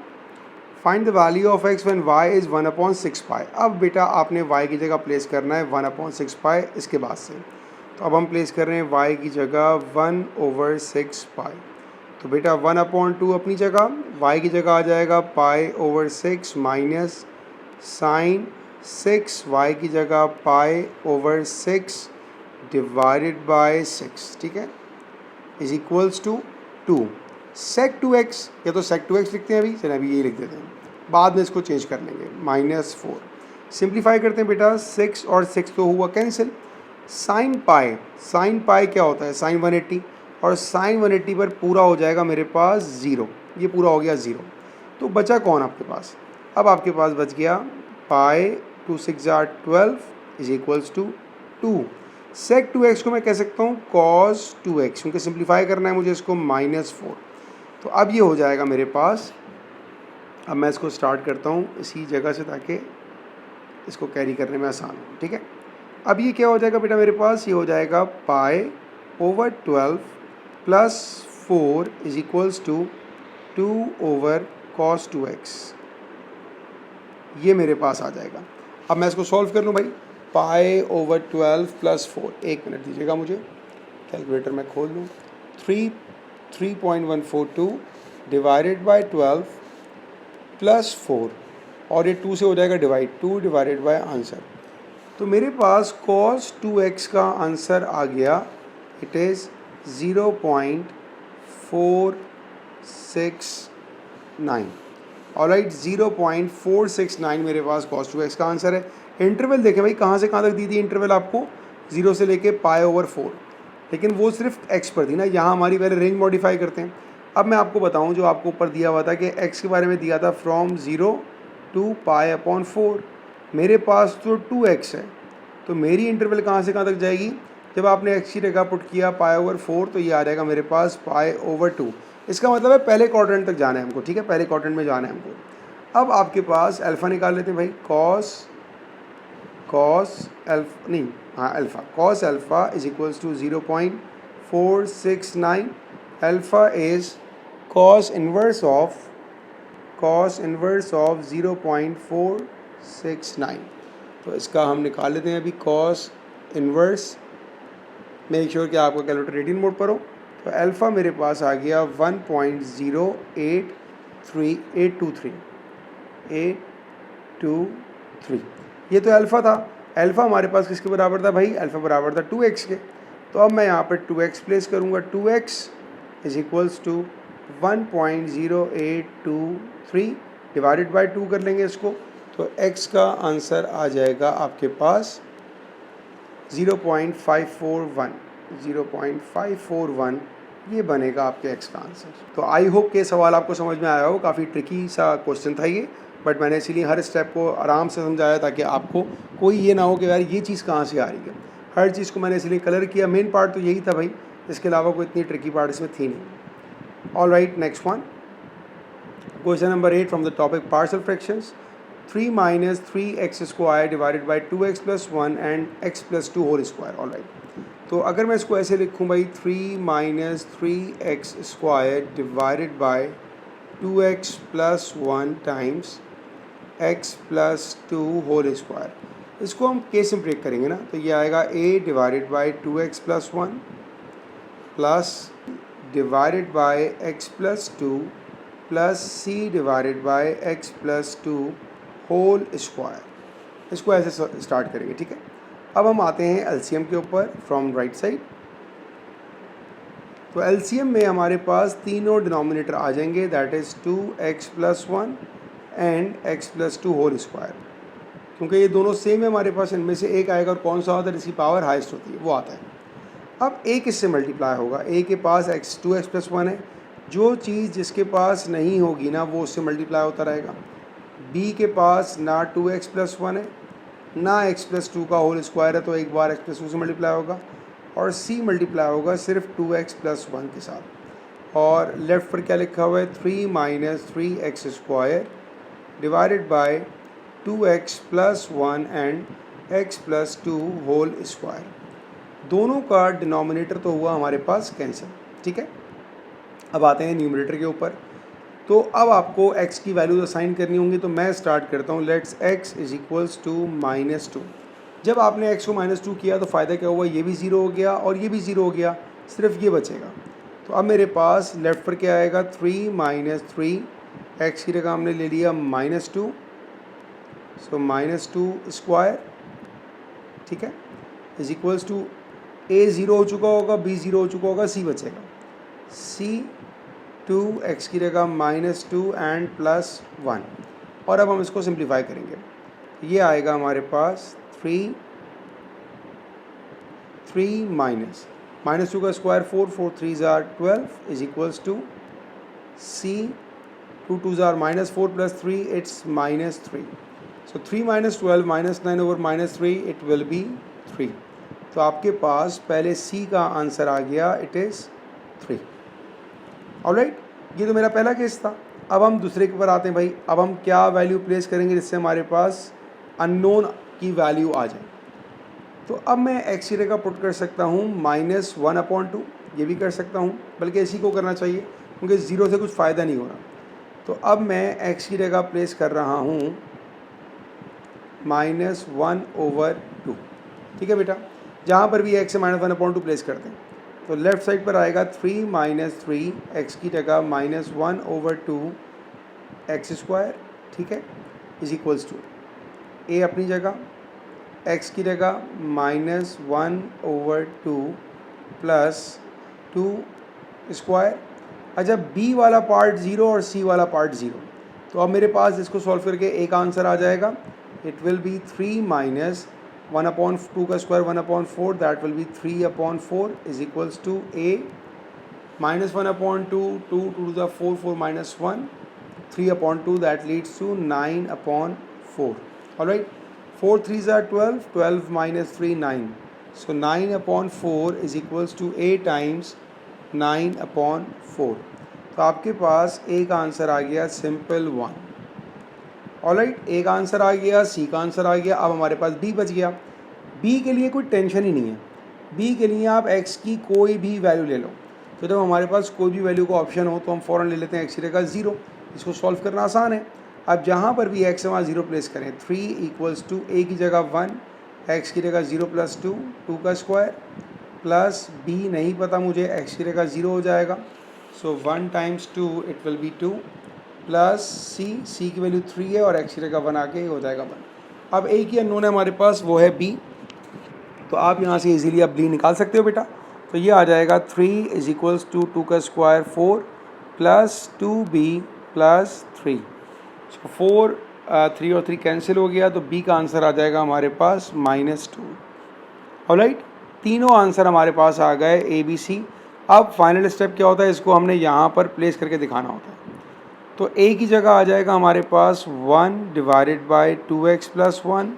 find the value of x when y is 1/6 पाई। अब बेटा आपने y की जगह प्लेस करना है 1/6 पाई इसके बाद से। तो अब हम प्लेस कर रहे हैं y की जगह 1/6 पाई। तो बेटा 1/2 अपनी जगह, y की जगह आ जाएगा π/6 माइनस साइन 6y की जगह π/6 डिवाइडेड बाय 6, ठीक है, is equals to 2 sec 2x। या तो sec 2x लिखते हैं अभी, चलिए अभी ये लिख देते हैं, बाद में इसको चेंज कर लेंगे, -4। सिंप्लीफाई करते हैं बेटा, 6 और 6 तो हुआ कैंसिल। साइन पाई क्या होता है, साइन 180, और साइन 180 पर पूरा हो जाएगा मेरे पास 0, ये पूरा हो गया 0। तो बचा कौन आपके पास, अब आपके पास बच गया pi 2 6 12 is equals to 2। sec 2x को मैं कह सकता हूँ cos 2x, क्योंकि सिंप्लीफाई करना है मुझे इसको, -4। तो अब ये हो जाएगा मेरे पास। अब मैं इसको स्टार्ट करता हूँ इसी जगह से ताकि इसको कैरी करने में आसान हो, ठीक है। अब ये क्या हो जाएगा बेटा मेरे पास, ये हो जाएगा π/12 plus 4 is equals to 2/cos 2x। ये मेरे पास आ जाएगा। अब मैं इसको सॉल्व कर लूँ भाई, π/12 प्लस 4, 1 मिनट दीजिएगा मुझे, कैलकुलेटर में खोल लूँ। 3.142 डिवाइडेड बाय 12 प्लस 4, और ये 2 से हो जाएगा डिवाइड, 2 डिवाइडेड बाय आंसर। तो मेरे पास cos 2x का आंसर आ गया, इट इज़ 0.469। ऑलराइट, 0.469 मेरे पास cos 2x का आंसर है। इंटरवल देखें भाई, कहाँ से कहाँ तक दी थी इंटरवल आपको, 0 से लेके π/4, लेकिन वो सिर्फ x पर थी ना, यहाँ हमारी पहले रेंज मॉडिफाई करते हैं। अब मैं आपको बताऊँ, जो आपको ऊपर दिया हुआ था कि x के बारे में दिया था फ्रॉम 0 to π/4, मेरे पास तो 2x है, तो मेरी इंटरवल कहाँ से कहाँ तक जाएगी, जब आपने x की जगह पुट किया π/4 तो ये आ जाएगा मेरे पास π/2। इसका मतलब है पहले क्वाड्रेंट तक जाना है हमको, ठीक है, पहले क्वाड्रेंट में जाना है हमको। अब आपके पास अल्फ़ा निकाल लेते हैं भाई, cos alpha is equals to 0.469। Alpha is cos inverse of 0.469। तो इसका हम निकाल लेते हैं अभी, cos इनवर्स, मेक श्योर कि आपका कैलकुलेटर रीडिंग मोड पर हो। तो अल्फ़ा मेरे पास आ गया 1.083, ये तो अल्फ़ा था। अल्फ़ा हमारे पास किसके बराबर था भाई, अल्फ़ा बराबर था 2x के। तो अब मैं यहाँ पर 2x प्लेस करूँगा, 2x is equals to 1.0823 divided by 2 कर लेंगे इसको, तो x का आंसर आ जाएगा आपके पास 0.541, ये बनेगा आपके x का आंसर। तो आई होप कि सवाल आपको समझ में आया हो, काफ़ी ट्रिकी सा क्वेश्चन था ये, बट मैंने इसीलिए हर स्टेप को आराम से समझाया ताकि आपको कोई ये ना हो कि यार ये चीज़ कहाँ से आ रही है। हर चीज़ को मैंने इसलिए कलर किया, मेन पार्ट तो यही था भाई, इसके अलावा कोई इतनी ट्रिकी पार्ट इसमें थी नहीं। All right, next one, question number 8 from the topic partial fractions. 3 minus 3x square divided by 2x plus 1 and x plus 2 whole square. All right, तो अगर मैं इसको ऐसे लिखूँ भाई, 3 minus 3x square divided by 2x plus 1 times x plus 2 whole square, इसको हम case में ब्रेक करेंगे ना, तो ये आएगा a divided by 2x plus 1 plus divided by x plus 2 plus c divided by x plus 2 whole square. इसको ऐसे स्टार्ट करेंगे, ठीक है। अब हम आते हैं एलसीएम के ऊपर फ्रॉम राइट साइड। तो एलसीएम में हमारे पास तीनों डिनोमिनेटर आ जाएंगे, that is 2x plus 1 and x plus two whole square, क्योंकि ये दोनों सेम है हमारे पास, इनमें से एक आएगा और कौन सा होता है जिसकी पावर हाईएस्ट होती है वो आता है। अब ए किससे मल्टीप्लाई होगा, ए के पास x two x plus one है, जो चीज़ जिसके पास नहीं होगी ना वो उससे मल्टीप्लाई होता रहेगा। बी के पास ना टू एक्स प्लस वन है ना एक्स प्लस टू का होल स्क्वायर है, तो एक बार एक्स प्लस टू से मल्टीप्लाई होगा, और सी मल्टीप्लाई होगा सिर्फ टू एक्स प्लस वन के साथ। और लेफ्ट पर क्या लिखा हुआ है, 3 minus three x square divided by 2x plus one and x plus two whole square. दोनों का डिनोमिनेटर तो हुआ हमारे पास कैंसिल, ठीक है। अब आते हैं न्यूमरेटर के ऊपर। तो अब आपको x की वैल्यूज असाइन करनी होंगी, तो मैं स्टार्ट करता हूँ। Let's x is equals to -2। जब आपने x को -2 किया तो फ़ायदा क्या हुआ, ये भी ज़ीरो हो गया और ये भी ज़ीरो हो गया, सिर्फ ये बचेगा। तो अब मेरे पास लेफ्ट पर क्या आएगा, 3 माइनस थ्री, एक्स की जगह हमने ले लिया -2, सो -2 स्क्वायर, ठीक है, is equals to a zero हो चुका होगा, बी ज़ीरो हो चुका होगा, सी बचेगा, सी 2x की जगह -2 एंड प्लस 1। और अब हम इसको सिंप्लीफाई करेंगे, ये आएगा हमारे पास 3 -2 का स्क्वायर 4, 4 3 ज़ार 12 इज इक्वल्स टू सी 2 2 ज़ार -4 plus 3 it's -3। So 3 minus 12 -9 over -3 it will be 3। तो आपके पास पहले सी का आंसर आ गया, इट इज़ 3। ऑलराइट, ये तो मेरा पहला केस था। अब हम दूसरे के ऊपर आते हैं भाई। अब हम क्या वैल्यू प्लेस करेंगे जिससे हमारे पास अननोन की वैल्यू आ जाए। तो अब मैं एक्स की जगह पुट कर सकता हूँ -1/2, ये भी कर सकता हूँ, बल्कि इसी को करना चाहिए क्योंकि ज़ीरो से कुछ फ़ायदा नहीं हो रहा। तो अब मैं एक्स की जगह प्लेस कर रहा हूँ -1/2, ठीक है बेटा। जहाँ पर भी x से -1/2 प्लेस करते हैं तो लेफ़्ट साइड पर आएगा 3 माइनस थ्री, एक्स की जगह -1/2 एक्स स्क्वायर, ठीक है, इज इक्वल्स टू ए अपनी जगह, x की जगह -1/2 प्लस 2 स्क्वायर। अच्छा, b वाला पार्ट 0 और c वाला पार्ट 0, तो अब मेरे पास इसको सॉल्व करके एक आंसर आ जाएगा, इट विल बी 3 माइनस 1/2 का square 1/4, that will be 3/4 is equals to a -1/2, 2 2 to the 4 4 minus 1, 3/2 that leads to 9/4. Alright, 4 3s are 12, 12 minus 3 9, so 9/4 is equals to a times 9/4। तो आपके पास एक आंसर आ गया simple 1। Alright, एक answer आ गया, सी का answer आ गया। अब हमारे पास बी बच गया। बी के लिए कोई टेंशन ही नहीं है, बी के लिए आप एक्स की कोई भी वैल्यू ले लो। तो जब हमारे पास कोई भी वैल्यू का ऑप्शन हो तो हम फ़ौरन ले लेते हैं एक्स की जगह 0। इसको सॉल्व करना आसान है। अब जहाँ पर भी एक्स है वहाँ 0 प्लेस करें। 3 इक्वल्स टू ए की जगह 1, एक्स की जगह 0 प्लस 2, 2 का स्क्वायर, प्लस बी नहीं पता मुझे, एक्स की जगह 0 हो जाएगा, so 1 times 2 it will be 2, plus C की वैल्यू 3 है और एक्स की जगह 1 आके हो जाएगा 1। अब ए की अननोन है हमारे पास, वो है बी। तो आप यहाँ से इजीली आप बी निकाल सकते हो बेटा। तो ये आ जाएगा 3 इज इक्वल्स टू 2 का स्क्वायर 4 प्लस 2b प्लस 3। 4 3 और 3 कैंसिल हो गया, तो बी का आंसर आ जाएगा हमारे पास -2। ऑलराइट, तीनों आंसर हमारे पास आ गए ए बी सी। अब फाइनल स्टेप क्या होता है, इसको हमने यहाँ पर प्लेस करके दिखाना होता है। तो a की जगह आ जाएगा हमारे पास 1 divided by 2x plus 1,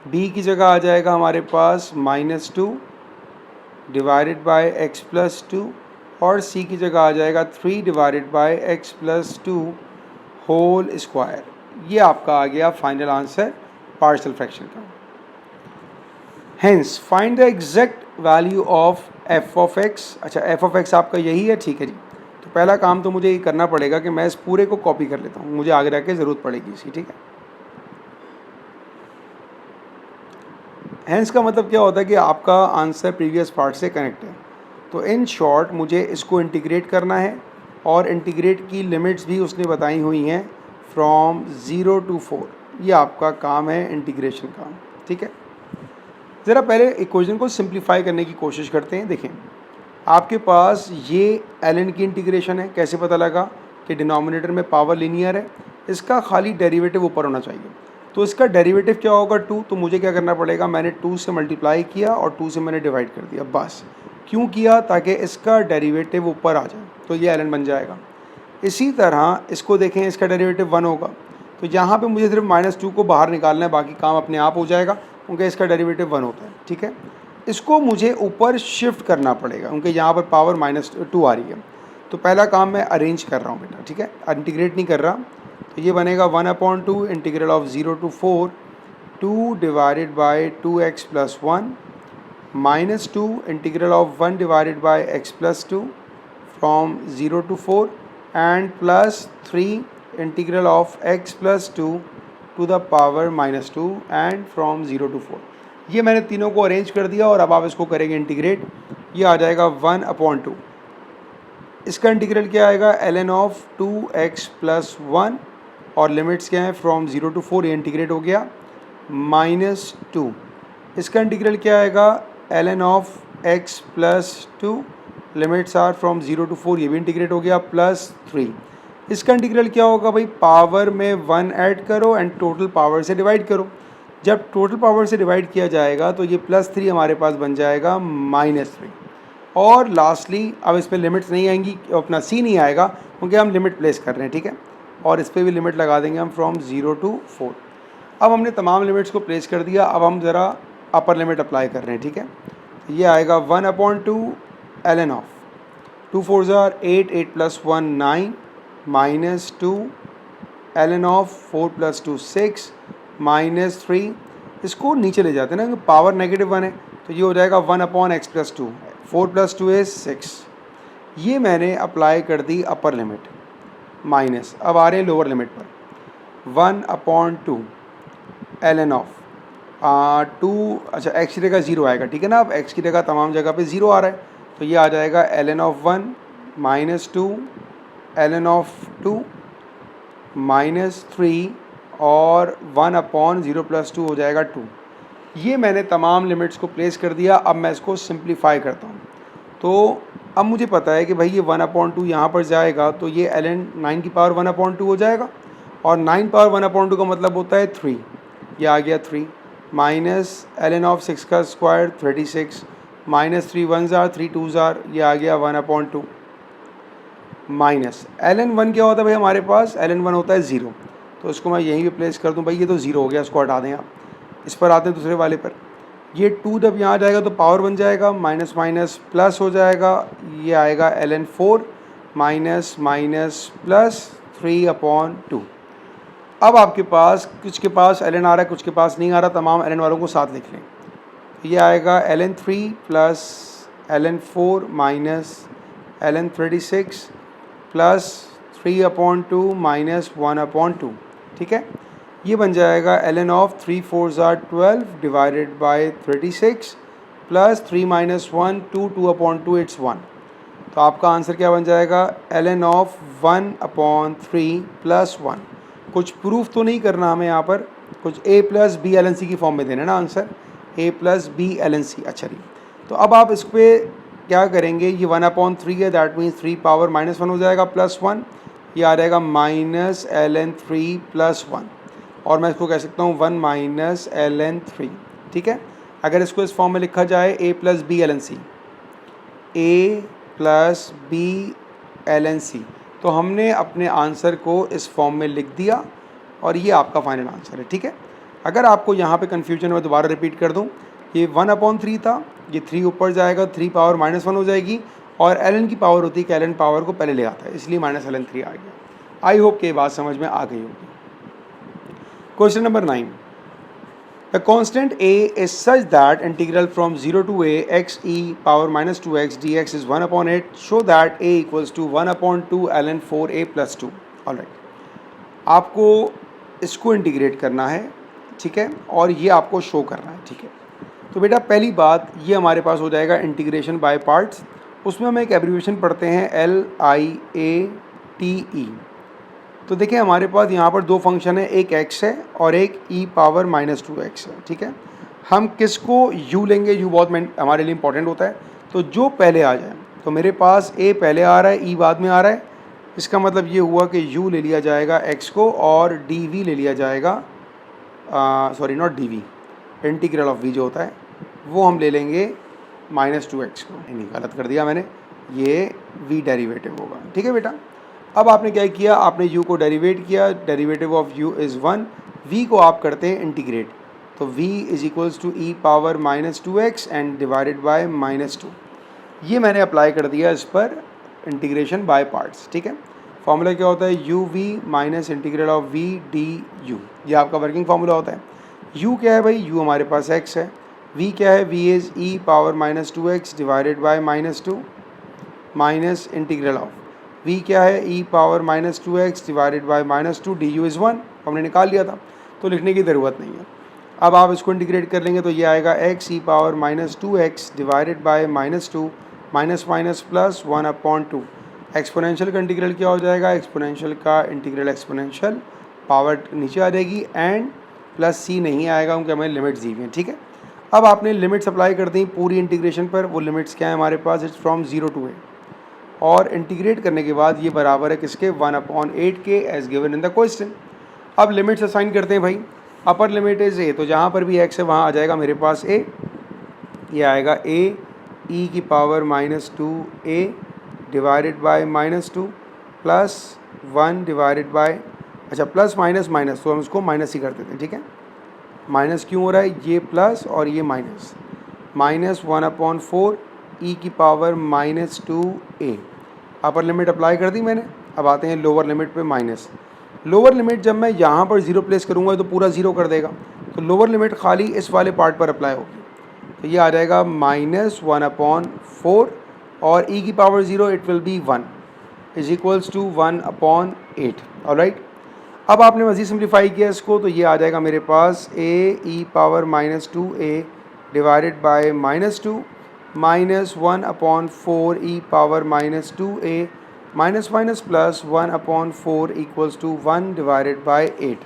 b की जगह आ जाएगा हमारे पास -2 डिवाइडेड बाय x प्लस 2, और c की जगह आ जाएगा 3 divided by x plus 2 whole square. ये आपका आ गया फाइनल आंसर पार्शियल फ्रैक्शन का। Hence find the exact value of f of x। अच्छा, f ऑफ x आपका यही है, ठीक है जी। तो पहला काम तो मुझे ये करना पड़ेगा कि मैं इस पूरे को कॉपी कर लेता हूँ, मुझे आगे रख के ज़रूरत पड़ेगी इसकी, ठीक है। हेंस का मतलब क्या होता है कि आपका आंसर प्रीवियस पार्ट से कनेक्ट है। तो इन शॉर्ट मुझे इसको इंटीग्रेट करना है, और इंटीग्रेट की लिमिट्स भी उसने बताई हुई हैं फ्रॉम 0 to 4। ये आपका काम है इंटीग्रेशन का, ठीक है। ज़रा पहले इक्वेशन को सिंप्लीफाई करने की कोशिश करते हैं। देखें, आपके पास ये ln की इंटीग्रेशन है। कैसे पता लगा कि डिनोमिनेटर में पावर लीनियर है, इसका खाली डेरिवेटिव ऊपर होना चाहिए। तो इसका डेरिवेटिव क्या होगा 2, तो मुझे क्या करना पड़ेगा, मैंने 2 से मल्टीप्लाई किया और 2 से मैंने डिवाइड कर दिया, बस। क्यों किया, ताकि इसका डेरिवेटिव ऊपर आ जाए, तो ये ln बन जाएगा। इसी तरह इसको देखें, इसका डेरिवेटिव 1 होगा, तो यहाँ पे मुझे सिर्फ -2 को बाहर निकालना है, बाकी काम अपने आप हो जाएगा, क्योंकि इसका डेरिवेटिव 1 होता है, ठीक है। इसको मुझे ऊपर शिफ्ट करना पड़ेगा, क्योंकि यहाँ पर पावर -2 आ रही है। तो पहला काम मैं अरेंज कर रहा हूँ बेटा, ठीक है, इंटीग्रेट नहीं कर रहा। तो ये बनेगा 1/2 integral of 0 to 4 2 divided by 2x plus 1 -2 integral of 1 divided by x plus 2 from 0 to 4 and plus 3 integral of x plus 2 to the power -2 and from 0 to 4। ये मैंने तीनों को अरेंज कर दिया और अब आप इसको करेंगे इंटीग्रेट। ये आ जाएगा 1/2। इसका इंटीग्रल क्या आएगा, ln ऑफ 2x प्लस 1 और लिमिट्स क्या हैं, फ्रॉम 0 to 4, ये इंटीग्रेट हो गया, -2। इसका इंटीग्रल क्या आएगा, ln of x plus 2, limits are from 0 to 4, ये भी इंटीग्रेट हो गया, +3। इसका इंटीग्रल क्या होगा भाई, पावर में 1 ऐड करो एंड टोटल पावर से डिवाइड करो। जब टोटल पावर से डिवाइड किया जाएगा तो ये +3 हमारे पास बन जाएगा -3। और लास्टली अब इस पर लिमिट्स नहीं आएंगी, अपना c नहीं आएगा, क्योंकि हम लिमिट प्लेस कर रहे हैं, ठीक है। और इस पर भी लिमिट लगा देंगे हम फ्रॉम 0 to 4। अब हमने तमाम लिमिट्स को प्लेस कर दिया, अब हम ज़रा अपर लिमिट अप्लाई कर रहे हैं, ठीक है। ये आएगा 1/2 ln of 2 4s are 8 8 plus 1 9 -2 ln of 4 + 2 6 -3। इसको नीचे ले जाते हैं ना, पावर -1 है, तो ये हो जाएगा 1/x प्लस 2, 4 + 2 is 6। ये मैंने अप्लाई कर दी अपर लिमिट, माइनस। अब आ रहे हैं लोअर लिमिट पर, 1/2 ln ऑफ 2, अच्छा x की जगह 0 आएगा, ठीक है ना। अब x की जगह तमाम जगह पे 0 आ रहा है, तो ये आ जाएगा ln ऑफ 1 -2 ln ऑफ 2 -3 और 1/0 + 2 हो जाएगा 2। ये मैंने तमाम लिमिट्स को प्लेस कर दिया। अब मैं इसको सिंप्लीफाई करता हूँ, तो अब मुझे पता है कि भाई ये 1/2 यहाँ पर जाएगा, तो ये ln 9 की पावर 1/2 हो जाएगा, और 9 पावर 1/2 का मतलब होता है 3, ये आ गया 3, माइनस ln ऑफ 6 का square 36 -3 1s are 3 2s are, ये आ गया 1/2 माइनस ln 1 क्या होता है भाई हमारे पास, ln 1 होता है 0, तो इसको मैं यहीं पे प्लेस कर दूं भाई, ये तो 0 हो गया, इसको हटा दें आप। इस पर आते हैं दूसरे वाले पर, ये 2 जब यहाँ जाएगा तो पावर बन जाएगा, माइनस माइनस प्लस हो जाएगा, ये आएगा ln 4 माइनस माइनस प्लस 3/2। अब आपके पास कुछ के पास ln आ रहा है, कुछ के पास नहीं आ रहा, तमाम ln वालों को साथ लिख लें। ये आएगा ln 3 plus ln 4 minus ln 36 plus 3/2 minus 1/2, ठीक है। ये बन जाएगा ln of 3 4s are 12 divided by 36 plus 3 - 1 2 2/2 it's 1। तो आपका आंसर क्या बन जाएगा, ln ऑफ 1/3 प्लस 1। कुछ प्रूफ तो नहीं करना हमें यहाँ पर, कुछ a + b ln c की फॉर्म में देना ना answer, a + b ln c। अच्छा जी, तो अब आप इस पर क्या करेंगे, ये 1/3 है, दैट मीन्स 3 पावर -1 हो जाएगा प्लस 1, ये आ जाएगा माइनस ln 3 प्लस 1, और मैं इसको कह सकता हूँ 1 माइनस ln 3, ठीक है। अगर इसको इस फॉर्म में लिखा जाए a + b ln c, a + b ln c, तो हमने अपने आंसर को इस फॉर्म में लिख दिया और ये आपका फाइनल आंसर है, ठीक है। अगर आपको यहाँ पे कन्फ्यूजन है, दोबारा रिपीट कर दूँ, ये 1/3 था, ये 3 ऊपर जाएगा, 3 पावर -1 हो जाएगी, और ln की पावर होती है कि ln पावर को पहले ले आता है, इसलिए -ln 3 आ गया। आई होप कि ये बात समझ में आ गई होगी। Question number 9, the constant a is such that integral from 0 to a x e power -2x dx is 1/8, show that a equals to 1/2 ln 4a + 2। Alright, आपको इसको इंटीग्रेट करना है, ठीक है, और ये आपको शो करना है, ठीक है। तो बेटा पहली बात, ये हमारे पास हो जाएगा इंटीग्रेशन बाय पार्ट्स। उसमें हम एक एब्रीविएशन पढ़ते हैं LIATE। तो देखिए हमारे पास यहाँ पर दो फंक्शन है, एक x है और एक e पावर -2x है, ठीक है। हम किसको u लेंगे, u बहुत हमारे लिए इंपॉर्टेंट होता है, तो जो पहले आ जाए, तो मेरे पास a पहले आ रहा है, e बाद में आ रहा है, इसका मतलब ये हुआ कि u ले लिया जाएगा x को और dv ले लिया जाएगा, sorry not dv, integral of v जो होता है वो हम ले लेंगे -2x को। नहीं, गलत कर दिया मैंने, ये v डेरिवेटिव होगा। ठीक है बेटा, अब आपने क्या किया, आपने u को डेरिवेट किया, derivative of u is 1, v को आप करते हैं इंटीग्रेट, तो v is equals to e power -2x and divided by -2। ये मैंने अप्लाई कर दिया इस पर इंटीग्रेशन बाय पार्ट्स। ठीक है, फार्मूला क्या होता है, u v minus integral of v D u, ये आपका वर्किंग फार्मूला होता है। u क्या है भाई, u हमारे पास x है, v क्या है, v is e power -2x divided by -2 minus integral of v क्या है, e power -2x divided by -2 D you is 1, हमने निकाल लिया था तो लिखने की ज़रूरत नहीं है। अब आप इसको इंटीग्रेट कर लेंगे तो ये आएगा x e power -2x divided by -2 minus minus plus 1/2। Exponential का इंटीग्रल क्या हो जाएगा, एक्सपोनेंशियल का इंटीग्रल एक्सपोनेंशियल पावर नीचे आ जाएगी एंड प्लस c नहीं आएगा क्योंकि हमें लिमिट्स दी हुई हैं। ठीक है, अब आपने लिमिट्स अप्लाई कर दी पूरी इंटीग्रेशन पर, वो लिमिट्स क्या है हमारे पास, इट्स फ्रॉम 0 to a, और इंटीग्रेट करने के बाद ये बराबर है किसके, 1/8 के, as given in the question. अब लिमिट्स असाइन करते हैं भाई, अपर लिमिट इज़ a, तो जहाँ पर भी x है वहाँ आ जाएगा मेरे पास a, ये आएगा a e की power -2a divided by -2 plus 1 divided bye, अच्छा प्लस माइनस माइनस, तो हम इसको माइनस ही कर देते हैं। ठीक है, माइनस क्यों हो रहा है, ये प्लस और ये माइनस, -1/4 e की power -2a, upper limit apply कर दी मैंने। अब आते हैं लोअर लिमिट पे, माइनस लोअर लिमिट जब मैं यहाँ पर 0 प्लेस करूँगा तो पूरा 0 कर देगा, तो लोअर लिमिट खाली इस वाले पार्ट पर अप्लाई होगी, तो ये आ जाएगा -1/4 और e की power 0 it will be 1 is equals to 1/8। All right, अब आपने मज़ीद सिंप्लीफाई किया इसको तो ये आ जाएगा मेरे पास a e power -2a divided by -2 minus 1/4 e power -2a minus minus plus 1/4 equals to 1 divided by 8।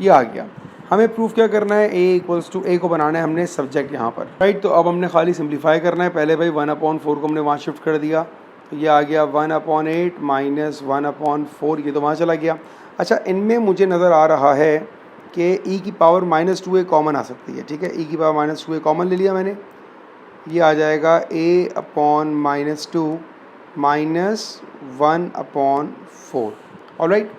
ये आ गया। हमें प्रूफ क्या करना है, a इक्वल्स टू a को बनाना है हमने सब्जेक्ट यहाँ पर, राइट। तो अब हमने खाली सिंप्लीफाई करना है। पहले भाई 1/4 को हमने वहाँ शिफ्ट कर दिया, तो ये आ गया 1/8 माइनस 1/4, ये तो वहाँ चला गया। अच्छा, इनमें मुझे नज़र आ रहा है कि e की पावर -2a कॉमन आ सकती है। ठीक है, e की पावर -2a कॉमन ले लिया मैंने, ये आ जाएगा a/-2 माइनस 1/4। ऑलराइट,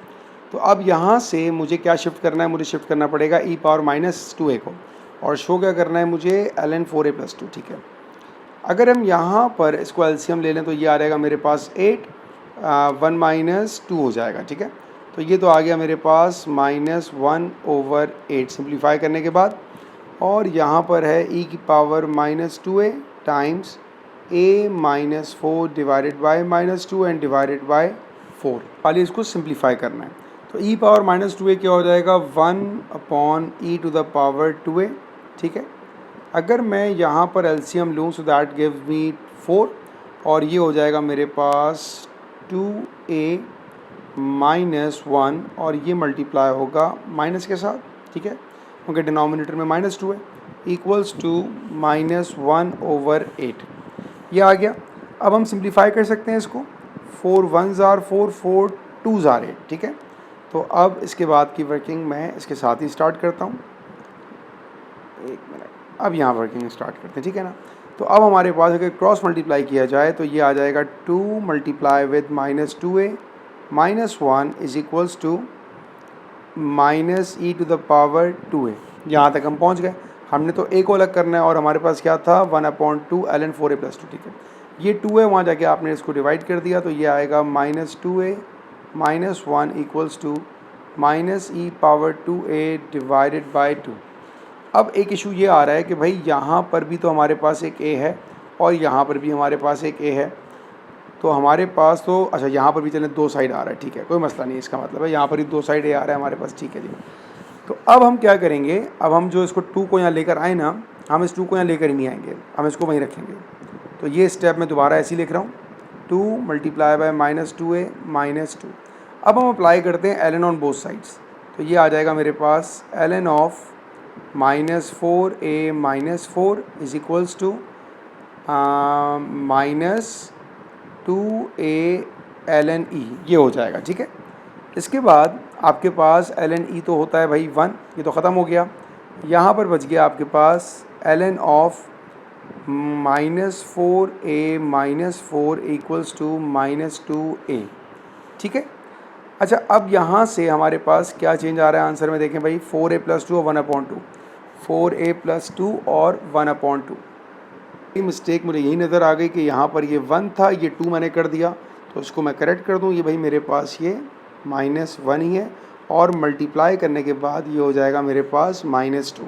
तो अब यहाँ से मुझे क्या शिफ्ट करना है, मुझे शिफ्ट करना पड़ेगा e पावर -2a को, और शो क्या करना है मुझे, ln 4a+2। ठीक है, अगर हम यहाँ पर इसको एलसीएम ले लें तो ये आ जाएगा मेरे पास 8, 1 - 2 हो जाएगा। ठीक है, तो ये तो आ गया मेरे पास -1/8 सिंप्लीफाई करने के बाद, और यहाँ पर है e की power -2a times a-4 divided by -2 and divided bye 4। खाली इसको सिंप्लीफाई करना है, तो e पावर -2a क्या हो जाएगा, 1/e⁻²a। ठीक है, अगर मैं यहाँ पर एलसीएम लूँ सो दैट गिव्स मी 4, और ये हो जाएगा मेरे पास 2a -1, और ये मल्टीप्लाई होगा माइनस के साथ। ठीक है, क्योंकि डिनोमिनेटर में -2 है, इक्वल्स टू -1/8। ये आ गया। अब हम सिंप्लीफाई कर सकते हैं इसको, 4 1s are 4, 4 2s are 8। ठीक है, तो अब इसके बाद की वर्किंग मैं इसके साथ ही स्टार्ट करता हूँ। एक मिनट, अब यहाँ वर्किंग स्टार्ट करते हैं। ठीक है ना, तो अब हमारे पास अगर क्रॉस मल्टीप्लाई किया जाए तो ये आ जाएगा 2 multiply with -2a -1 is equals to -e⁻²a। यहाँ तक हम पहुँच गए। हमने तो a को अलग करना है, और हमारे पास क्या था, 1/2 ln 4a+2। ठीक है, ये 2 है, वहाँ जाके आपने इसको डिवाइड कर दिया, तो ये आएगा -2a -1 equals to -e⁻²a divided by 2। अब एक इशू ये आ रहा है कि भाई यहाँ पर भी तो हमारे पास एक a है और यहाँ पर भी हमारे पास एक a है, तो हमारे पास तो, अच्छा यहाँ पर भी चलें 2 साइड आ रहा है। ठीक है, कोई मसला नहीं, इसका मतलब है यहाँ पर भी 2 साइड a आ रहा है हमारे पास। ठीक है जी, तो अब हम क्या करेंगे, अब हम जो इसको 2 को यहाँ लेकर आए ना, हम इस 2 को यहाँ लेकर ही नहीं आएंगे, हम इसको वहीं रखेंगे। तो ये स्टेप मैं दोबारा ऐसे ही लिख रहा हूँ, 2 मल्टीप्लाई बाय -2a -2। अब हम अप्लाई करते हैं ln ऑन बोथ साइड्स, तो ये आ जाएगा मेरे पास ln of -4a -4 is equals to -2a ln e, ये हो जाएगा, ठीक है। इसके बाद आपके पास ln e तो होता है भाई 1, ये तो ख़त्म हो गया। यहाँ पर बच गया आपके पास ln of -4a-4 equals to -2a, ठीक है। अच्छा, अब यहाँ से हमारे पास क्या चेंज आ रहा है आंसर में, देखें भाई 4a + 2 और 1/2, 4a + 2 और 1/2। ये मिस्टेक मुझे यही नज़र आ गई कि यहाँ पर ये 1 था, ये 2 मैंने कर दिया, तो इसको मैं करेक्ट कर दूँ। ये भाई मेरे पास ये -1 ही है और मल्टीप्लाई करने के बाद ये हो जाएगा मेरे पास -2।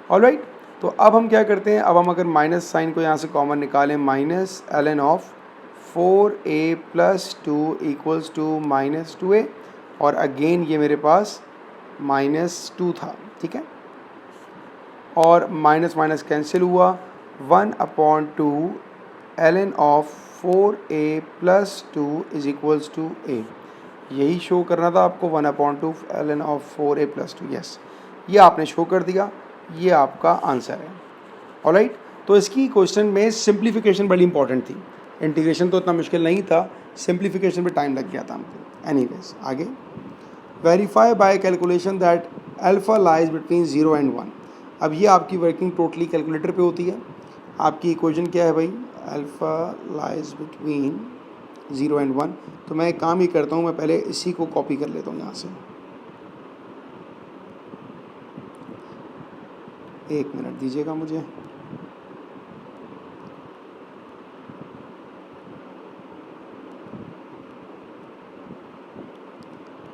ऑलराइट, तो अब हम क्या करते हैं, अब हम अगर माइनस साइन को यहाँ से कॉमन निकालें, -ln of 4a + 2 equals to -2a, और अगेन ये मेरे पास -2 था, ठीक है। और माइनस माइनस कैंसिल हुआ, 1/2 ln of 4a + 2 is equals to a। यही शो करना था आपको, 1/2 ln ऑफ 4a + 2, यस, ये आपने शो कर दिया, ये आपका आंसर है। ऑलराइट, तो इसकी क्वेश्चन में सिंप्लीफिकेशन बड़ी इंपॉर्टेंट थी, इंटीग्रेशन तो इतना मुश्किल नहीं था, सिंप्लीफिकेशन पे टाइम लग गया था हमको। एनीवेज, आगे, verify by calculation that alpha lies between 0 and 1। अब ये आपकी वर्किंग टोटली कैलकुलेटर पे होती है। आपकी इक्वेशन क्या है भाई, अल्फ़ा लाइज बिटवीन 0 एंड 1। तो मैं एक काम ही करता हूँ, मैं पहले इसी को कॉपी कर लेता हूँ यहाँ से, एक मिनट दीजिएगा मुझे।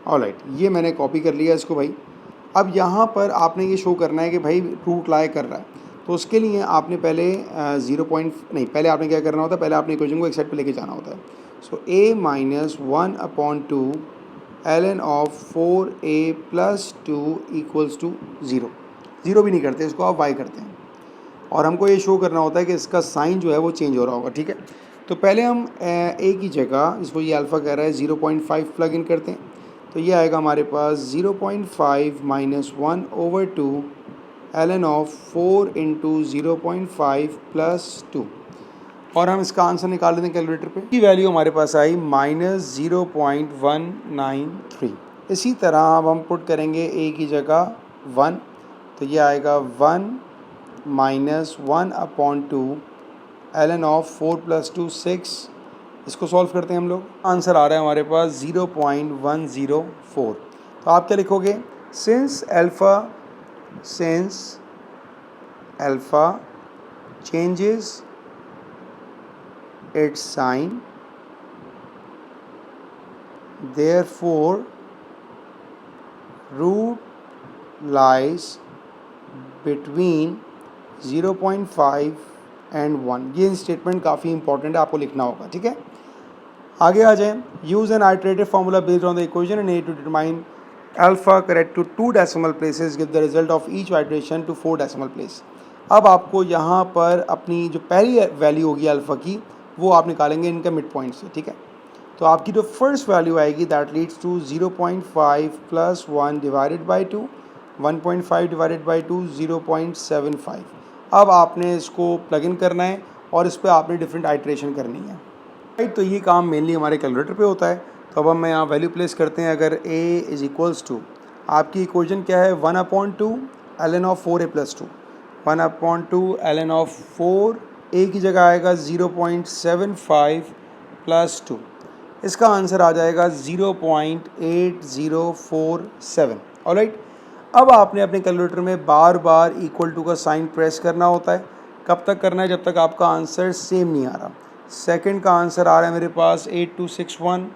ऑलराइट, ये मैंने कॉपी कर लिया इसको भाई। अब यहाँ पर आपने ये शो करना है कि भाई रूट लाई कर रहा है, तो उसके लिए आपने पहले पहले आपने क्या करना होता है, पहले आपने इक्वेशन को एक साइड पे लेके जाना होता है। So a - 1/2 ln of 4a + 2 equals to 0। Zero भी नहीं करते, इसको आप y करते हैं, और हमको ये शो करना होता है कि इसका साइन जो है वो चेंज हो रहा होगा, ठीक है। तो पहले हम a की जगह, इसको ये अल्फ़ा कह रहा है, 0.5 प्लग इन करते हैं, तो ये आएगा हमारे पास 0.5 - 1/2 ln ऑफ 4 × 0.5 + 2, और हम इसका आंसर निकाल लेते हैं कैलकुलेटर पे। की वैल्यू हमारे पास आई -0.193। इसी तरह अब हम पुट करेंगे a की जगह 1, तो ये आएगा 1 - 1/2 ln ऑफ 4 + 2 6। इसको सॉल्व करते हैं हम लोग, आंसर आ रहा है हमारे पास 0.104। तो आप क्या लिखोगे, since alpha changes its sign, therefore root lies between 0.5 and 1। ये स्टेटमेंट काफ़ी इंपॉर्टेंट है, आपको लिखना होगा, ठीक है। आगे आ जाएं, use an iterative formula based on the equation and a to determine alpha correct to 2 decimal places, give the result of each iteration to 4 decimal place. अब आपको यहाँ पर अपनी जो पहली वैल्यू होगी अल्फ़ा की, वो आप निकालेंगे इनका मिड पॉइंट से, ठीक है। तो आपकी जो फर्स्ट वैल्यू आएगी that leads to 0.5 + 1 divided by 2, 1.5 divided by 2 0.75। अब आपने इसको प्लग इन करना है और इस पर आपने डिफरेंट आइट्रेशन करनी है, राइट। तो ये काम मेनली हमारे कैलकुलेटर पे होता है। तो अब हम यहाँ वैल्यू प्लेस करते हैं। अगर a इज इक्वल्स टू, आपकी इक्वेशन क्या है, 1/2 ln of 4a + 2, 1/2 ln of 4, a की जगह आएगा 0.75 + 2, इसका आंसर आ जाएगा 0.8047। ऑलराइट, अब आपने अपने कैलकुलेटर में बार बार इक्वल टू का साइन प्रेस करना होता है। कब तक करना है, जब तक आपका आंसर सेम नहीं आ रहा। सेकंड का आंसर आ रहा है मेरे पास 8261,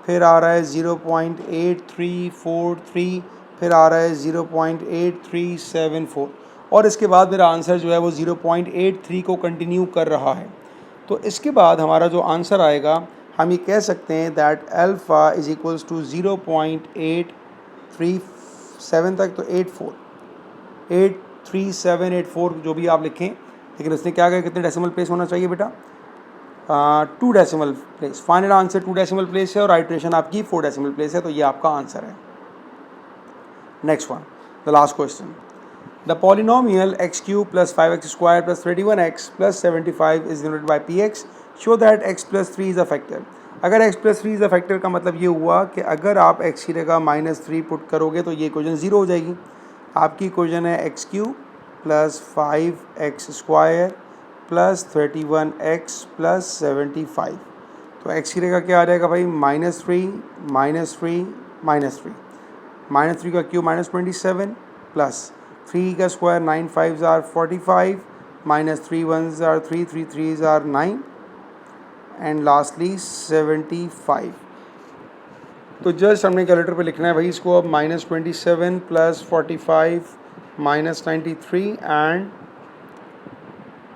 फिर आ रहा है 0.8343, फिर आ रहा है 0.8374, और इसके बाद मेरा आंसर जो है वो 0.83 को कंटिन्यू कर रहा है। तो इसके बाद हमारा जो आंसर आएगा, हम ये कह सकते हैं that alpha is equals to 0.837 तक, तो 83784 जो भी आप लिखें, लेकिन उसने क्या कहा, कितने डेसिमल प्लेस होना चाहिए बेटा, 2 decimal place. Final answer 2 decimal place है और आइट्रेशन आपकी 4 डेसिमल प्लेस है, तो ये आपका आंसर है। Next one, the last question, the polynomial x³ + 5x² + 31x + 75 is denoted by px, show that x + 3 is a factor। अगर x plus 3 is a factor का मतलब ये हुआ कि अगर आप x की जगह -3 पुट करोगे तो ये इक्वेशन 0 हो जाएगी। आपकी इक्वेशन है x cube plus 5x square plus 31x plus 75। तो x की जगह क्या आ जाएगा भाई, -3 -3 -3 का क्यूब -27 प्लस 3 का square 9 5 are 45 -3 1 are 3 3 3 are 9 and lastly 75। तो जस्ट हमने कैलकुलेटर पे लिखना है भाई इसको अब -27 plus 45 -93 and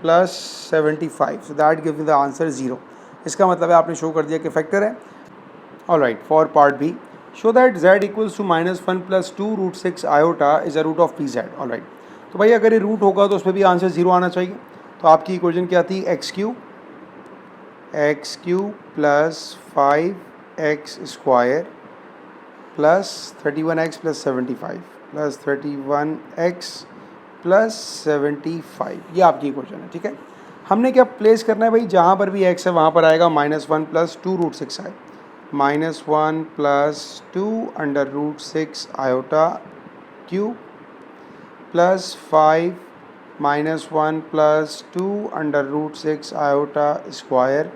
plus 75, so that gives the answer 0। इसका मतलब है आपने शो कर दिया कि फैक्टर है। All right, for part B, show that z equals to -1 plus 2 root 6 iota is a root of pz। All right, तो भाई अगर ये रूट होगा तो उसमें भी आंसर 0 आना चाहिए। तो आपकी इक्वेशन क्या थी, x cube plus 5x square plus 31x plus 75 plus 31x plus 75, ये आपकी इक्वेशन है। ठीक है, हमने क्या प्लेस करना है भाई, जहाँ पर भी x है वहाँ पर आएगा -1 प्लस 2 रूट 6 आए, -1 plus 2 under root 6 iota cube plus 5 -1 plus 2 under root 6 iota square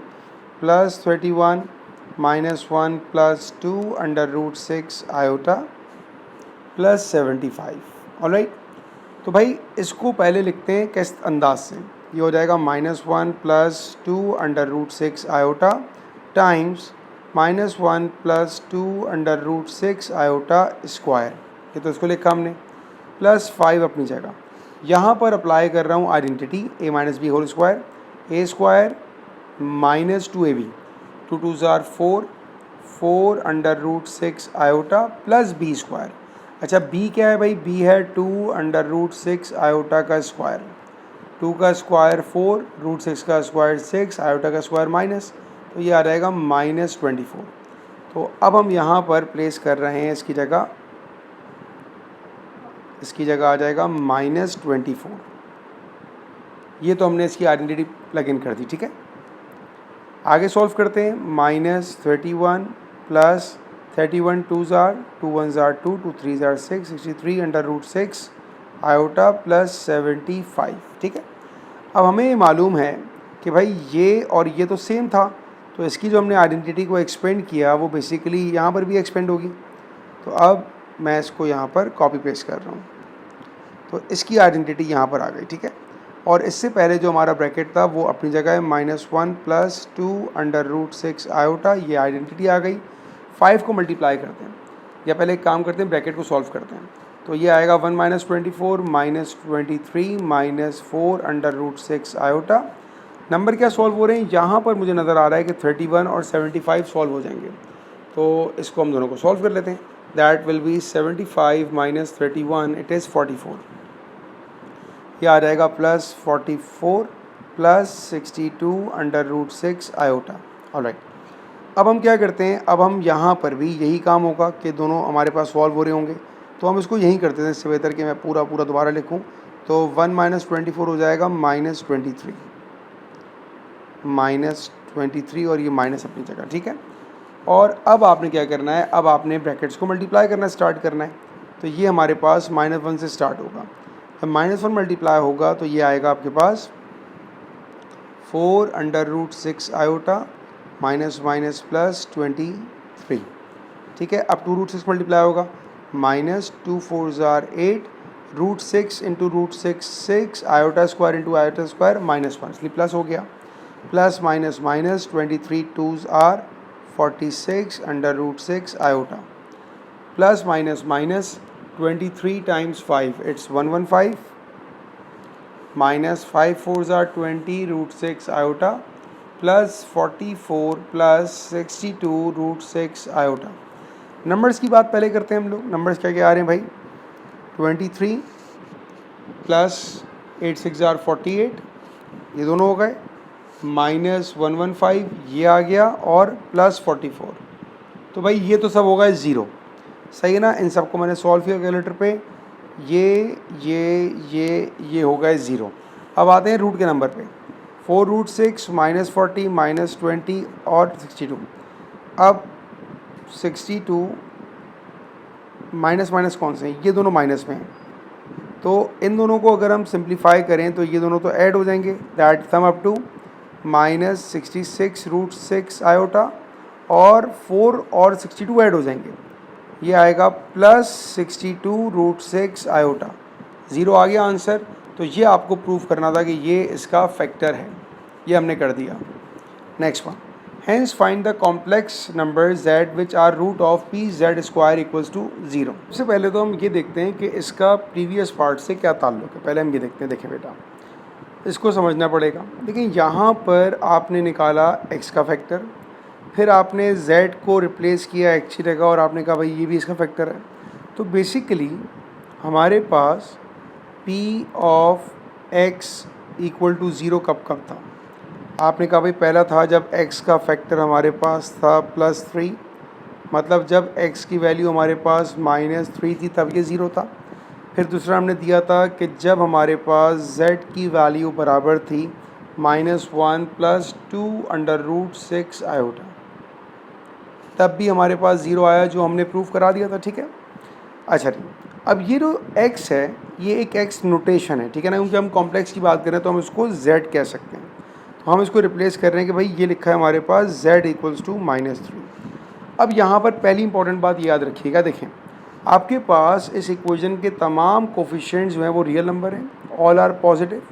plus 31 -1 plus 2 under root 6 iota plus 75। All right, तो भाई इसको पहले लिखते हैं किस अंदाज से, ये हो जाएगा -1 plus 2 under root 6 iota times -1 plus 2 under root 6 iota square, ये तो इसको लिखा हमने, प्लस 5 अपनी जगह। यहाँ पर अप्लाई कर रहा हूँ identity a minus b whole square, a square minus 2ab, 2 2 ज़ार 4, 4 under root 6 iota plus b square. अच्छा, b क्या है भाई, b है 2 अंडर रूट 6 आयोटा का स्क्वायर, 2 का स्क्वायर 4, रूट 6 का स्क्वायर 6, आयोटा का स्क्वायर माइनस, तो ये आ जाएगा -24। तो अब हम यहाँ पर प्लेस कर रहे हैं इसकी जगह आ जाएगा -24। ये तो हमने इसकी आइडेंटिटी प्लग इन कर दी। ठीक है, आगे सॉल्व करते हैं। -31 प्लस 31 2 ज़ार 2 1 ज़ार 2 2 3 ज़ार 6, 63 अंडर रूट 6 आयोटा प्लस 75। ठीक है, अब हमें ये मालूम है कि भाई ये और ये तो सेम था, तो इसकी जो हमने आइडेंटिटी को एक्सपेंड किया वो बेसिकली यहाँ पर भी एक्सपेंड होगी। तो अब मैं इसको यहाँ पर कॉपी पेस्ट कर रहा हूँ, तो इसकी आइडेंटिटी यहाँ पर आ गई। ठीक है, और इससे पहले जो हमारा ब्रैकेट था वो अपनी जगह है, -1 प्लस 2 अंडर रूट 6 आयोटा, ये आइडेंटिटी आ गई। 5 को मल्टीप्लाई करते हैं, या पहले एक काम करते हैं, ब्रैकेट को सॉल्व करते हैं। तो ये आएगा 1 -24 -23 -4 अंडर रूट 6 आयोटा। नंबर क्या सॉल्व हो रहे हैं, यहाँ पर मुझे नज़र आ रहा है कि 31 और 75 सॉल्व हो जाएंगे, तो इसको हम दोनों को सॉल्व कर लेते हैं। That will be 75 - 31, it is 44। ये आ जाएगा plus 44 plus 62 under root 6 iota. All right, अब हम क्या करते हैं, अब हम यहाँ पर भी यही काम होगा कि दोनों हमारे पास सॉल्व हो रहे होंगे, तो हम इसको यहीं करते हैं। इससे बेहतर कि मैं पूरा दोबारा लिखूँ, तो 1 - 24 हो जाएगा -23 और ये माइनस अपनी जगह। ठीक है, और अब आपने क्या करना है, अब आपने ब्रैकेट्स को मल्टीप्लाई करना स्टार्ट करना है। तो ये हमारे पास -1 से स्टार्ट होगा, जब -1 मल्टीप्लाई होगा तो ये आएगा आपके पास 4 under root 6 iota minus minus plus 23। ठीक है, अब 2 रूट 6 मल्टीप्लाई होगा, -2 4 ज़ार 8, root 6 into root 6 iota square into iota square -1, इसलिए प्लस हो गया, plus minus minus 23 2s are 46 under root 6 iota, plus minus minus 23 times 5, it's 115, minus 5 4 ज़ार 20 root 6 iota, plus 44 plus 62 root 6 iota. Numbers की बात पहले करते हैं हम लोग। नंबर्स क्या क्या आ रहे हैं भाई, 23 प्लस 8 6 ज़ार 48, ये दोनों हो गए, माइनस 115 ये आ गया, और प्लस 44। तो भाई ये तो सब होगा 0, सही है ना। इन सबको मैंने सॉल्व किया कैलकुलेटर पे, ये हो गए 0। अब आते हैं रूट के नंबर पे, 4 रूट 6 -40 -20 और 62। अब 62 माइनस माइनस कौन से हैं, ये दोनों माइनस में हैं, तो इन दोनों को अगर हम सिंप्लीफाई करें तो ये दोनों तो ऐड हो जाएंगे, that sum up to -66√6 iota, और 4 और 62 ऐड हो जाएंगे, ये आएगा +62√6 आयोटा। ज़ीरो आ गया आंसर। तो ये आपको प्रूफ करना था कि ये इसका फैक्टर है, ये हमने कर दिया। Next one, hence find the complex number z which are root of pz square equals to 0। सबसे पहले तो हम ये देखते हैं कि इसका प्रीवियस पार्ट से क्या ताल्लुक है। पहले हम ये देखते हैं, देखें बेटा इसको समझना पड़ेगा। लेकिन यहाँ पर आपने निकाला x का फैक्टर, फिर आपने z को रिप्लेस किया x की जगह और आपने कहा भाई ये भी इसका फैक्टर है। तो बेसिकली हमारे पास p of x equal to 0 कब था? आपने कहा भाई पहला था जब x का फैक्टर हमारे पास था +3, मतलब जब x की वैल्यू हमारे पास -3 थी तब ये 0 था। फिर दूसरा हमने दिया था कि जब हमारे पास z की वैल्यू बराबर थी -1 + 2√6 आयोटा, तब भी हमारे पास 0 आया, जो हमने प्रूफ करा दिया था। ठीक है, अच्छा ठीक। अब ये जो x है ये एक x नोटेशन है, ठीक है ना, क्योंकि हम कॉम्प्लेक्स की बात करें तो हम इसको z कह सकते हैं। तो हम इसको रिप्लेस कर रहे हैं कि भाई ये लिखा है हमारे पास z इक्वल्स टू -3। अब यहाँ पर पहली इंपॉर्टेंट बात याद रखिएगा, देखें आपके पास इस इक्वेशन के तमाम कोफिशिएंट्स जो हैं वो रियल नंबर हैं, ऑल आर पॉजिटिव।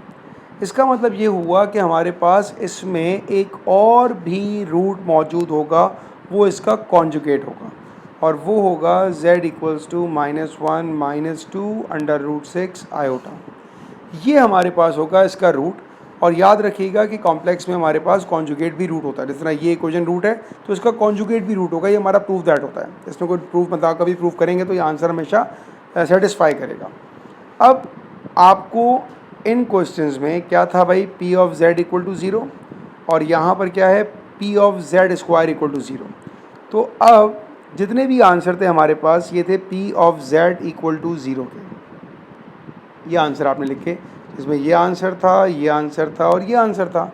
इसका मतलब ये हुआ कि हमारे पास इसमें एक और भी रूट मौजूद होगा, वो इसका कॉन्जुगेट होगा, और वो होगा z इक्वल्स टू -1 - 2√6 आयोटा। ये हमारे पास होगा इसका रूट। और याद रखिएगा कि कॉम्प्लेक्स में हमारे पास कॉन्जुगेट भी रूट होता है, जिस तरह ये इक्वेशन रूट है तो इसका कॉन्जुगेट भी रूट होगा। ये हमारा प्रूफ दैट होता है, इसमें कोई प्रूफ मतलब कभी प्रूफ करेंगे तो ये आंसर हमेशा सेटिस्फाई करेगा। अब आपको इन क्वेश्चंस में क्या था भाई, p of z equal to 0, और यहाँ पर क्या है p of z square equal to 0। तो अब जितने भी आंसर थे हमारे पास ये थे p of z equal to 0 के, ये आंसर आपने लिखे, इसमें ये आंसर था, ये आंसर था और ये आंसर था।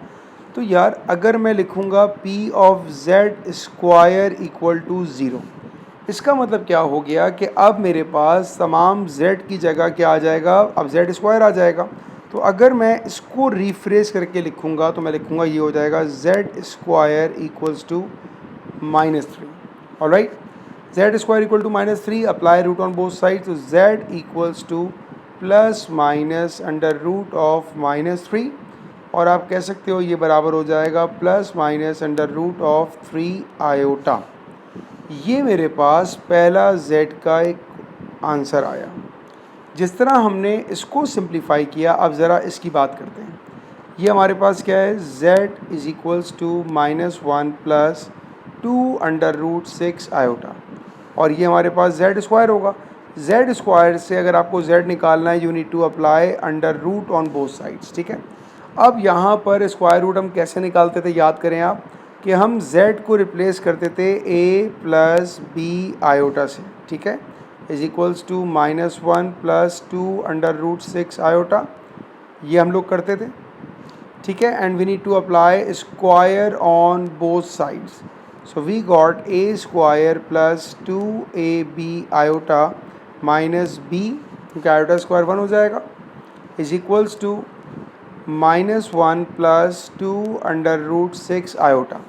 तो यार अगर मैं लिखूँगा p of z square equal to 0, इसका मतलब क्या हो गया कि अब मेरे पास तमाम z की जगह क्या आ जाएगा, अब z स्क्वायर आ जाएगा। तो अगर मैं इसको रिफ्रेश करके लिखूँगा तो मैं लिखूँगा ये हो जाएगा z square equals to -3। All right, z square equal to -3, apply root on both side, तो z इक्वल्स टू ±√3, और आप कह सकते हो ये बराबर हो जाएगा ±√3 आयोटा। ये मेरे पास पहला z का एक आंसर आया। जिस तरह हमने इसको सिंप्लीफाई किया, अब ज़रा इसकी बात करते हैं। ये हमारे पास क्या है, z is equals to -1 + 2√6 iota, और ये हमारे पास z स्क्वायर होगा। z स्क्वायर से अगर आपको z निकालना है, you need to apply under root on both sides. ठीक है, अब यहाँ पर स्क्वायर रूट हम कैसे निकालते थे, याद करें आप कि हम z को रिप्लेस करते थे a + b आयोटा से। ठीक है, इज इक्वल्स टू -1 + 2√6 आयोटा, ये हम लोग करते थे। ठीक है, and we need to apply square on both sides, so we got a square + 2ab iota minus b, क्योंकि आयोटा स्क्वायर 1 हो जाएगा, इज इक्वल्स टू -1 + 2√6 आयोटा।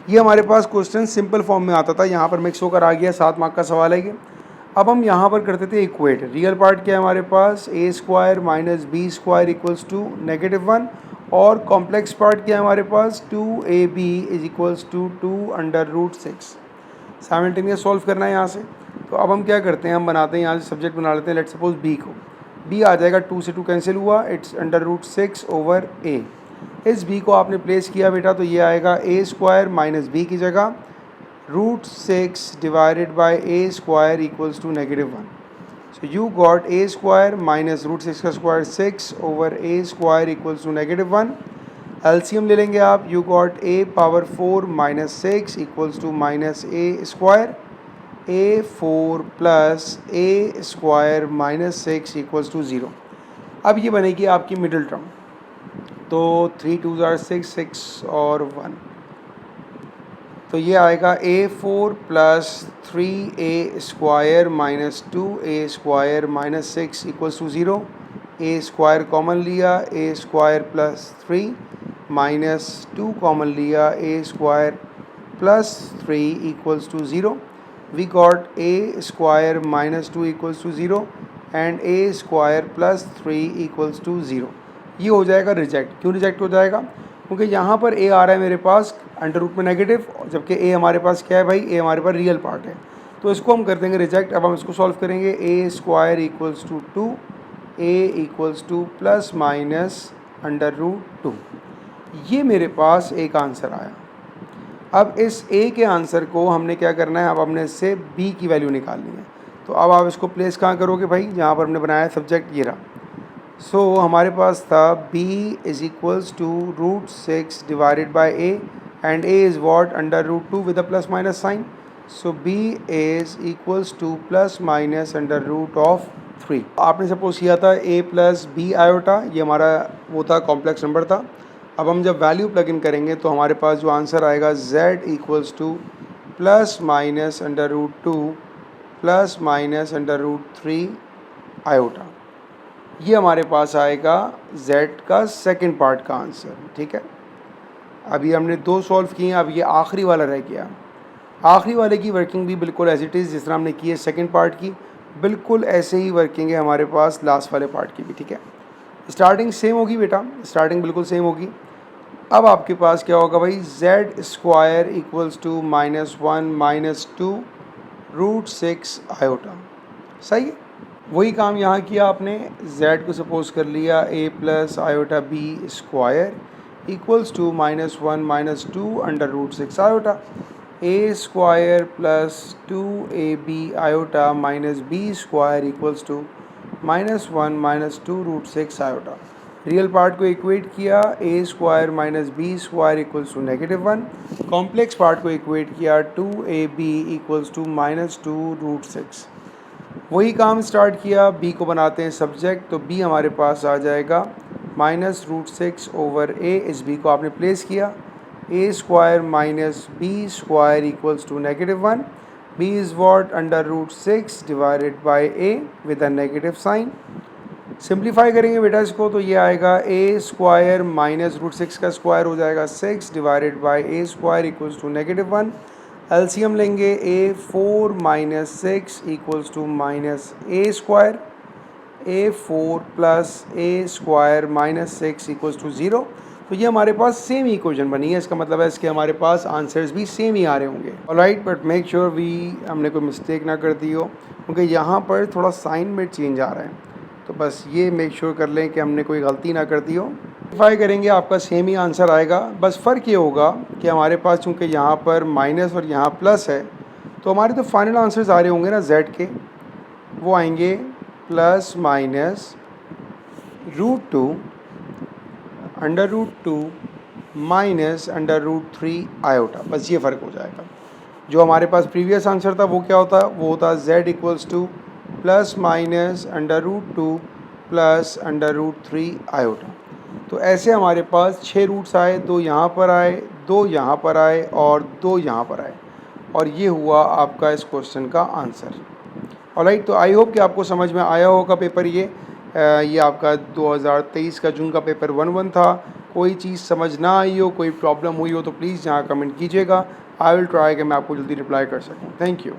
ये हमारे पास क्वेश्चन सिंपल फॉर्म में आता था, यहाँ पर मिक्स होकर आ गया, 7 मार्क का सवाल है ये। अब हम यहाँ पर करते थे इक्वेट। रियल पार्ट क्या है हमारे पास, a square minus b square equals to -1, और कॉम्प्लेक्स पार्ट क्या है हमारे पास, 2ab is equals to 2√6। Simultaneous solve करना है यहाँ से। तो अब हम क्या करते हैं, हम बनाते हैं यहाँ से सब्जेक्ट बना लेते हैं, लेट सपोज b को, b आ जाएगा, 2 से 2 कैंसिल हुआ, इट्स √6 ओवर a। इस b को आपने प्लेस किया बेटा, तो ये आएगा a स्क्वायर माइनस b की जगह √6 divided by a square equals to -1। So you got a square minus √6 का square 6 over a square equals to -1। LCM ले लेंगे आप, you got a power 4 minus 6 equals to -a square, a4 plus a square minus 6 equals to 0। अब ये बनेगी आपकी middle term, तो 3 2 6 6 और 1, तो ये आएगा a4 plus 3a² minus 2a² minus 6 equals to 0। A square common लिया, a square plus 3 minus 2 common लिया, a square plus 3 equals to 0। We got a square minus 2 equals to 0 and a square plus 3 equals to 0। ये हो जाएगा reject. क्यों reject हो जाएगा? क्योंकि यहाँ पर a आ रहा है मेरे पास अंडर रूट में नेगेटिव, जबकि a हमारे पास क्या है भाई, a हमारे पास रियल पार्ट है, तो इसको हम कर देंगे रिजेक्ट। अब हम इसको सॉल्व करेंगे। a square equals to 2, a equals to plus minus under root 2। ये मेरे पास एक आंसर आया। अब इस a के आंसर को हमने क्या करना है, अब हमने इससे b की वैल्यू निकालनी है। तो अब आप इसको प्लेस कहाँ करोगे भाई, जहाँ पर हमने बनाया है सब्जेक्ट, ये रहा। सो हमारे पास था b is equals to √6 divided by a and a is what under root 2 with a plus minus sign. So b is equals to plus minus under root of 3। आपने सपोज किया था a प्लस b आयोटा, ये हमारा वो था complex number था। अब हम जब वैल्यू प्लग इन करेंगे तो हमारे पास जो आंसर आएगा z equals to plus minus under root 2 plus minus under root 3 iota. ये हमारे पास आएगा z का सेकंड पार्ट का आंसर। ठीक है, अभी हमने 2 सॉल्व किए, अब ये आखिरी वाला रह गया। आखिरी वाले की वर्किंग भी बिल्कुल एज इट इज़ जिस तरह हमने की है सेकंड पार्ट की, बिल्कुल ऐसे ही वर्किंग है हमारे पास लास्ट वाले पार्ट की भी। ठीक है, स्टार्टिंग सेम होगी बेटा, स्टार्टिंग बिल्कुल सेम होगी। अब आपके पास क्या होगा भाई, z square equals to -1 minus 2 √6 iota. सही है, वही काम यहाँ किया आपने। z को सपोज कर लिया a plus iota b square equals to -1 minus 2 under √6 iota. a square plus 2ab iota minus b square equals to -1 minus 2 √6 iota. Real part को इक्वेट किया, a square minus b square equals to -1। Complex part को equate किया, 2ab equals to -2 √6। वही काम start किया, b को बनाते हैं सब्जेक्ट, तो b हमारे पास आ जाएगा -√6 ओवर a। इस b को आपने प्लेस किया, a square minus b square equals to -1। b is what under √6 divided by a with a negative sign. Simplify करेंगे बेटा इसको, तो ये आएगा a स्क्वायर माइनस √6 का स्क्वायर हो जाएगा 6 divided by a square equals to -1। LCM लेंगे, a4 minus 6 equals to minus a square, a4 plus a square minus 6 equals to 0। तो ये हमारे पास सेम ही इक्वेशन बनी है, इसका मतलब है इसके हमारे पास आंसर्स भी सेम ही आ रहे होंगे। ऑलराइट, बट मेक श्योर हमने कोई मिस्टेक ना कर दी हो, क्योंकि यहाँ पर थोड़ा साइन में चेंज आ रहा है, तो बस ये मेक श्योर कर लें कि हमने कोई गलती ना कर दी हो। सिंप्लीफाई करेंगे आपका सेम ही आंसर आएगा, बस फ़र्क ये होगा कि हमारे पास चूँकि यहाँ पर माइनस और यहाँ प्लस है, तो हमारे तो फाइनल आंसर्स आ रहे होंगे ना z के, वो आएंगे plus minus √2 under √2 minus under √3 iota. बस ये फ़र्क हो जाएगा। जो हमारे पास प्रीवियस आंसर था वो क्या होता, वो होता z equals to plus minus under √2 plus under √3 iota. तो ऐसे हमारे पास 6 रूट्स आए, 2 यहाँ पर आए, 2 यहाँ पर आए और 2 यहाँ पर आए, और ये हुआ आपका इस क्वेश्चन का आंसर। ऑलराइट, तो आई होप कि आपको समझ में आया होगा पेपर। ये आपका 2023 का जून का पेपर 1-1 था। कोई चीज़ समझ ना आई हो, कोई प्रॉब्लम हुई हो, तो प्लीज़ यहाँ कमेंट कीजिएगा। आई विल ट्राई कि मैं आपको जल्दी रिप्लाई कर सकूँ। Thank you.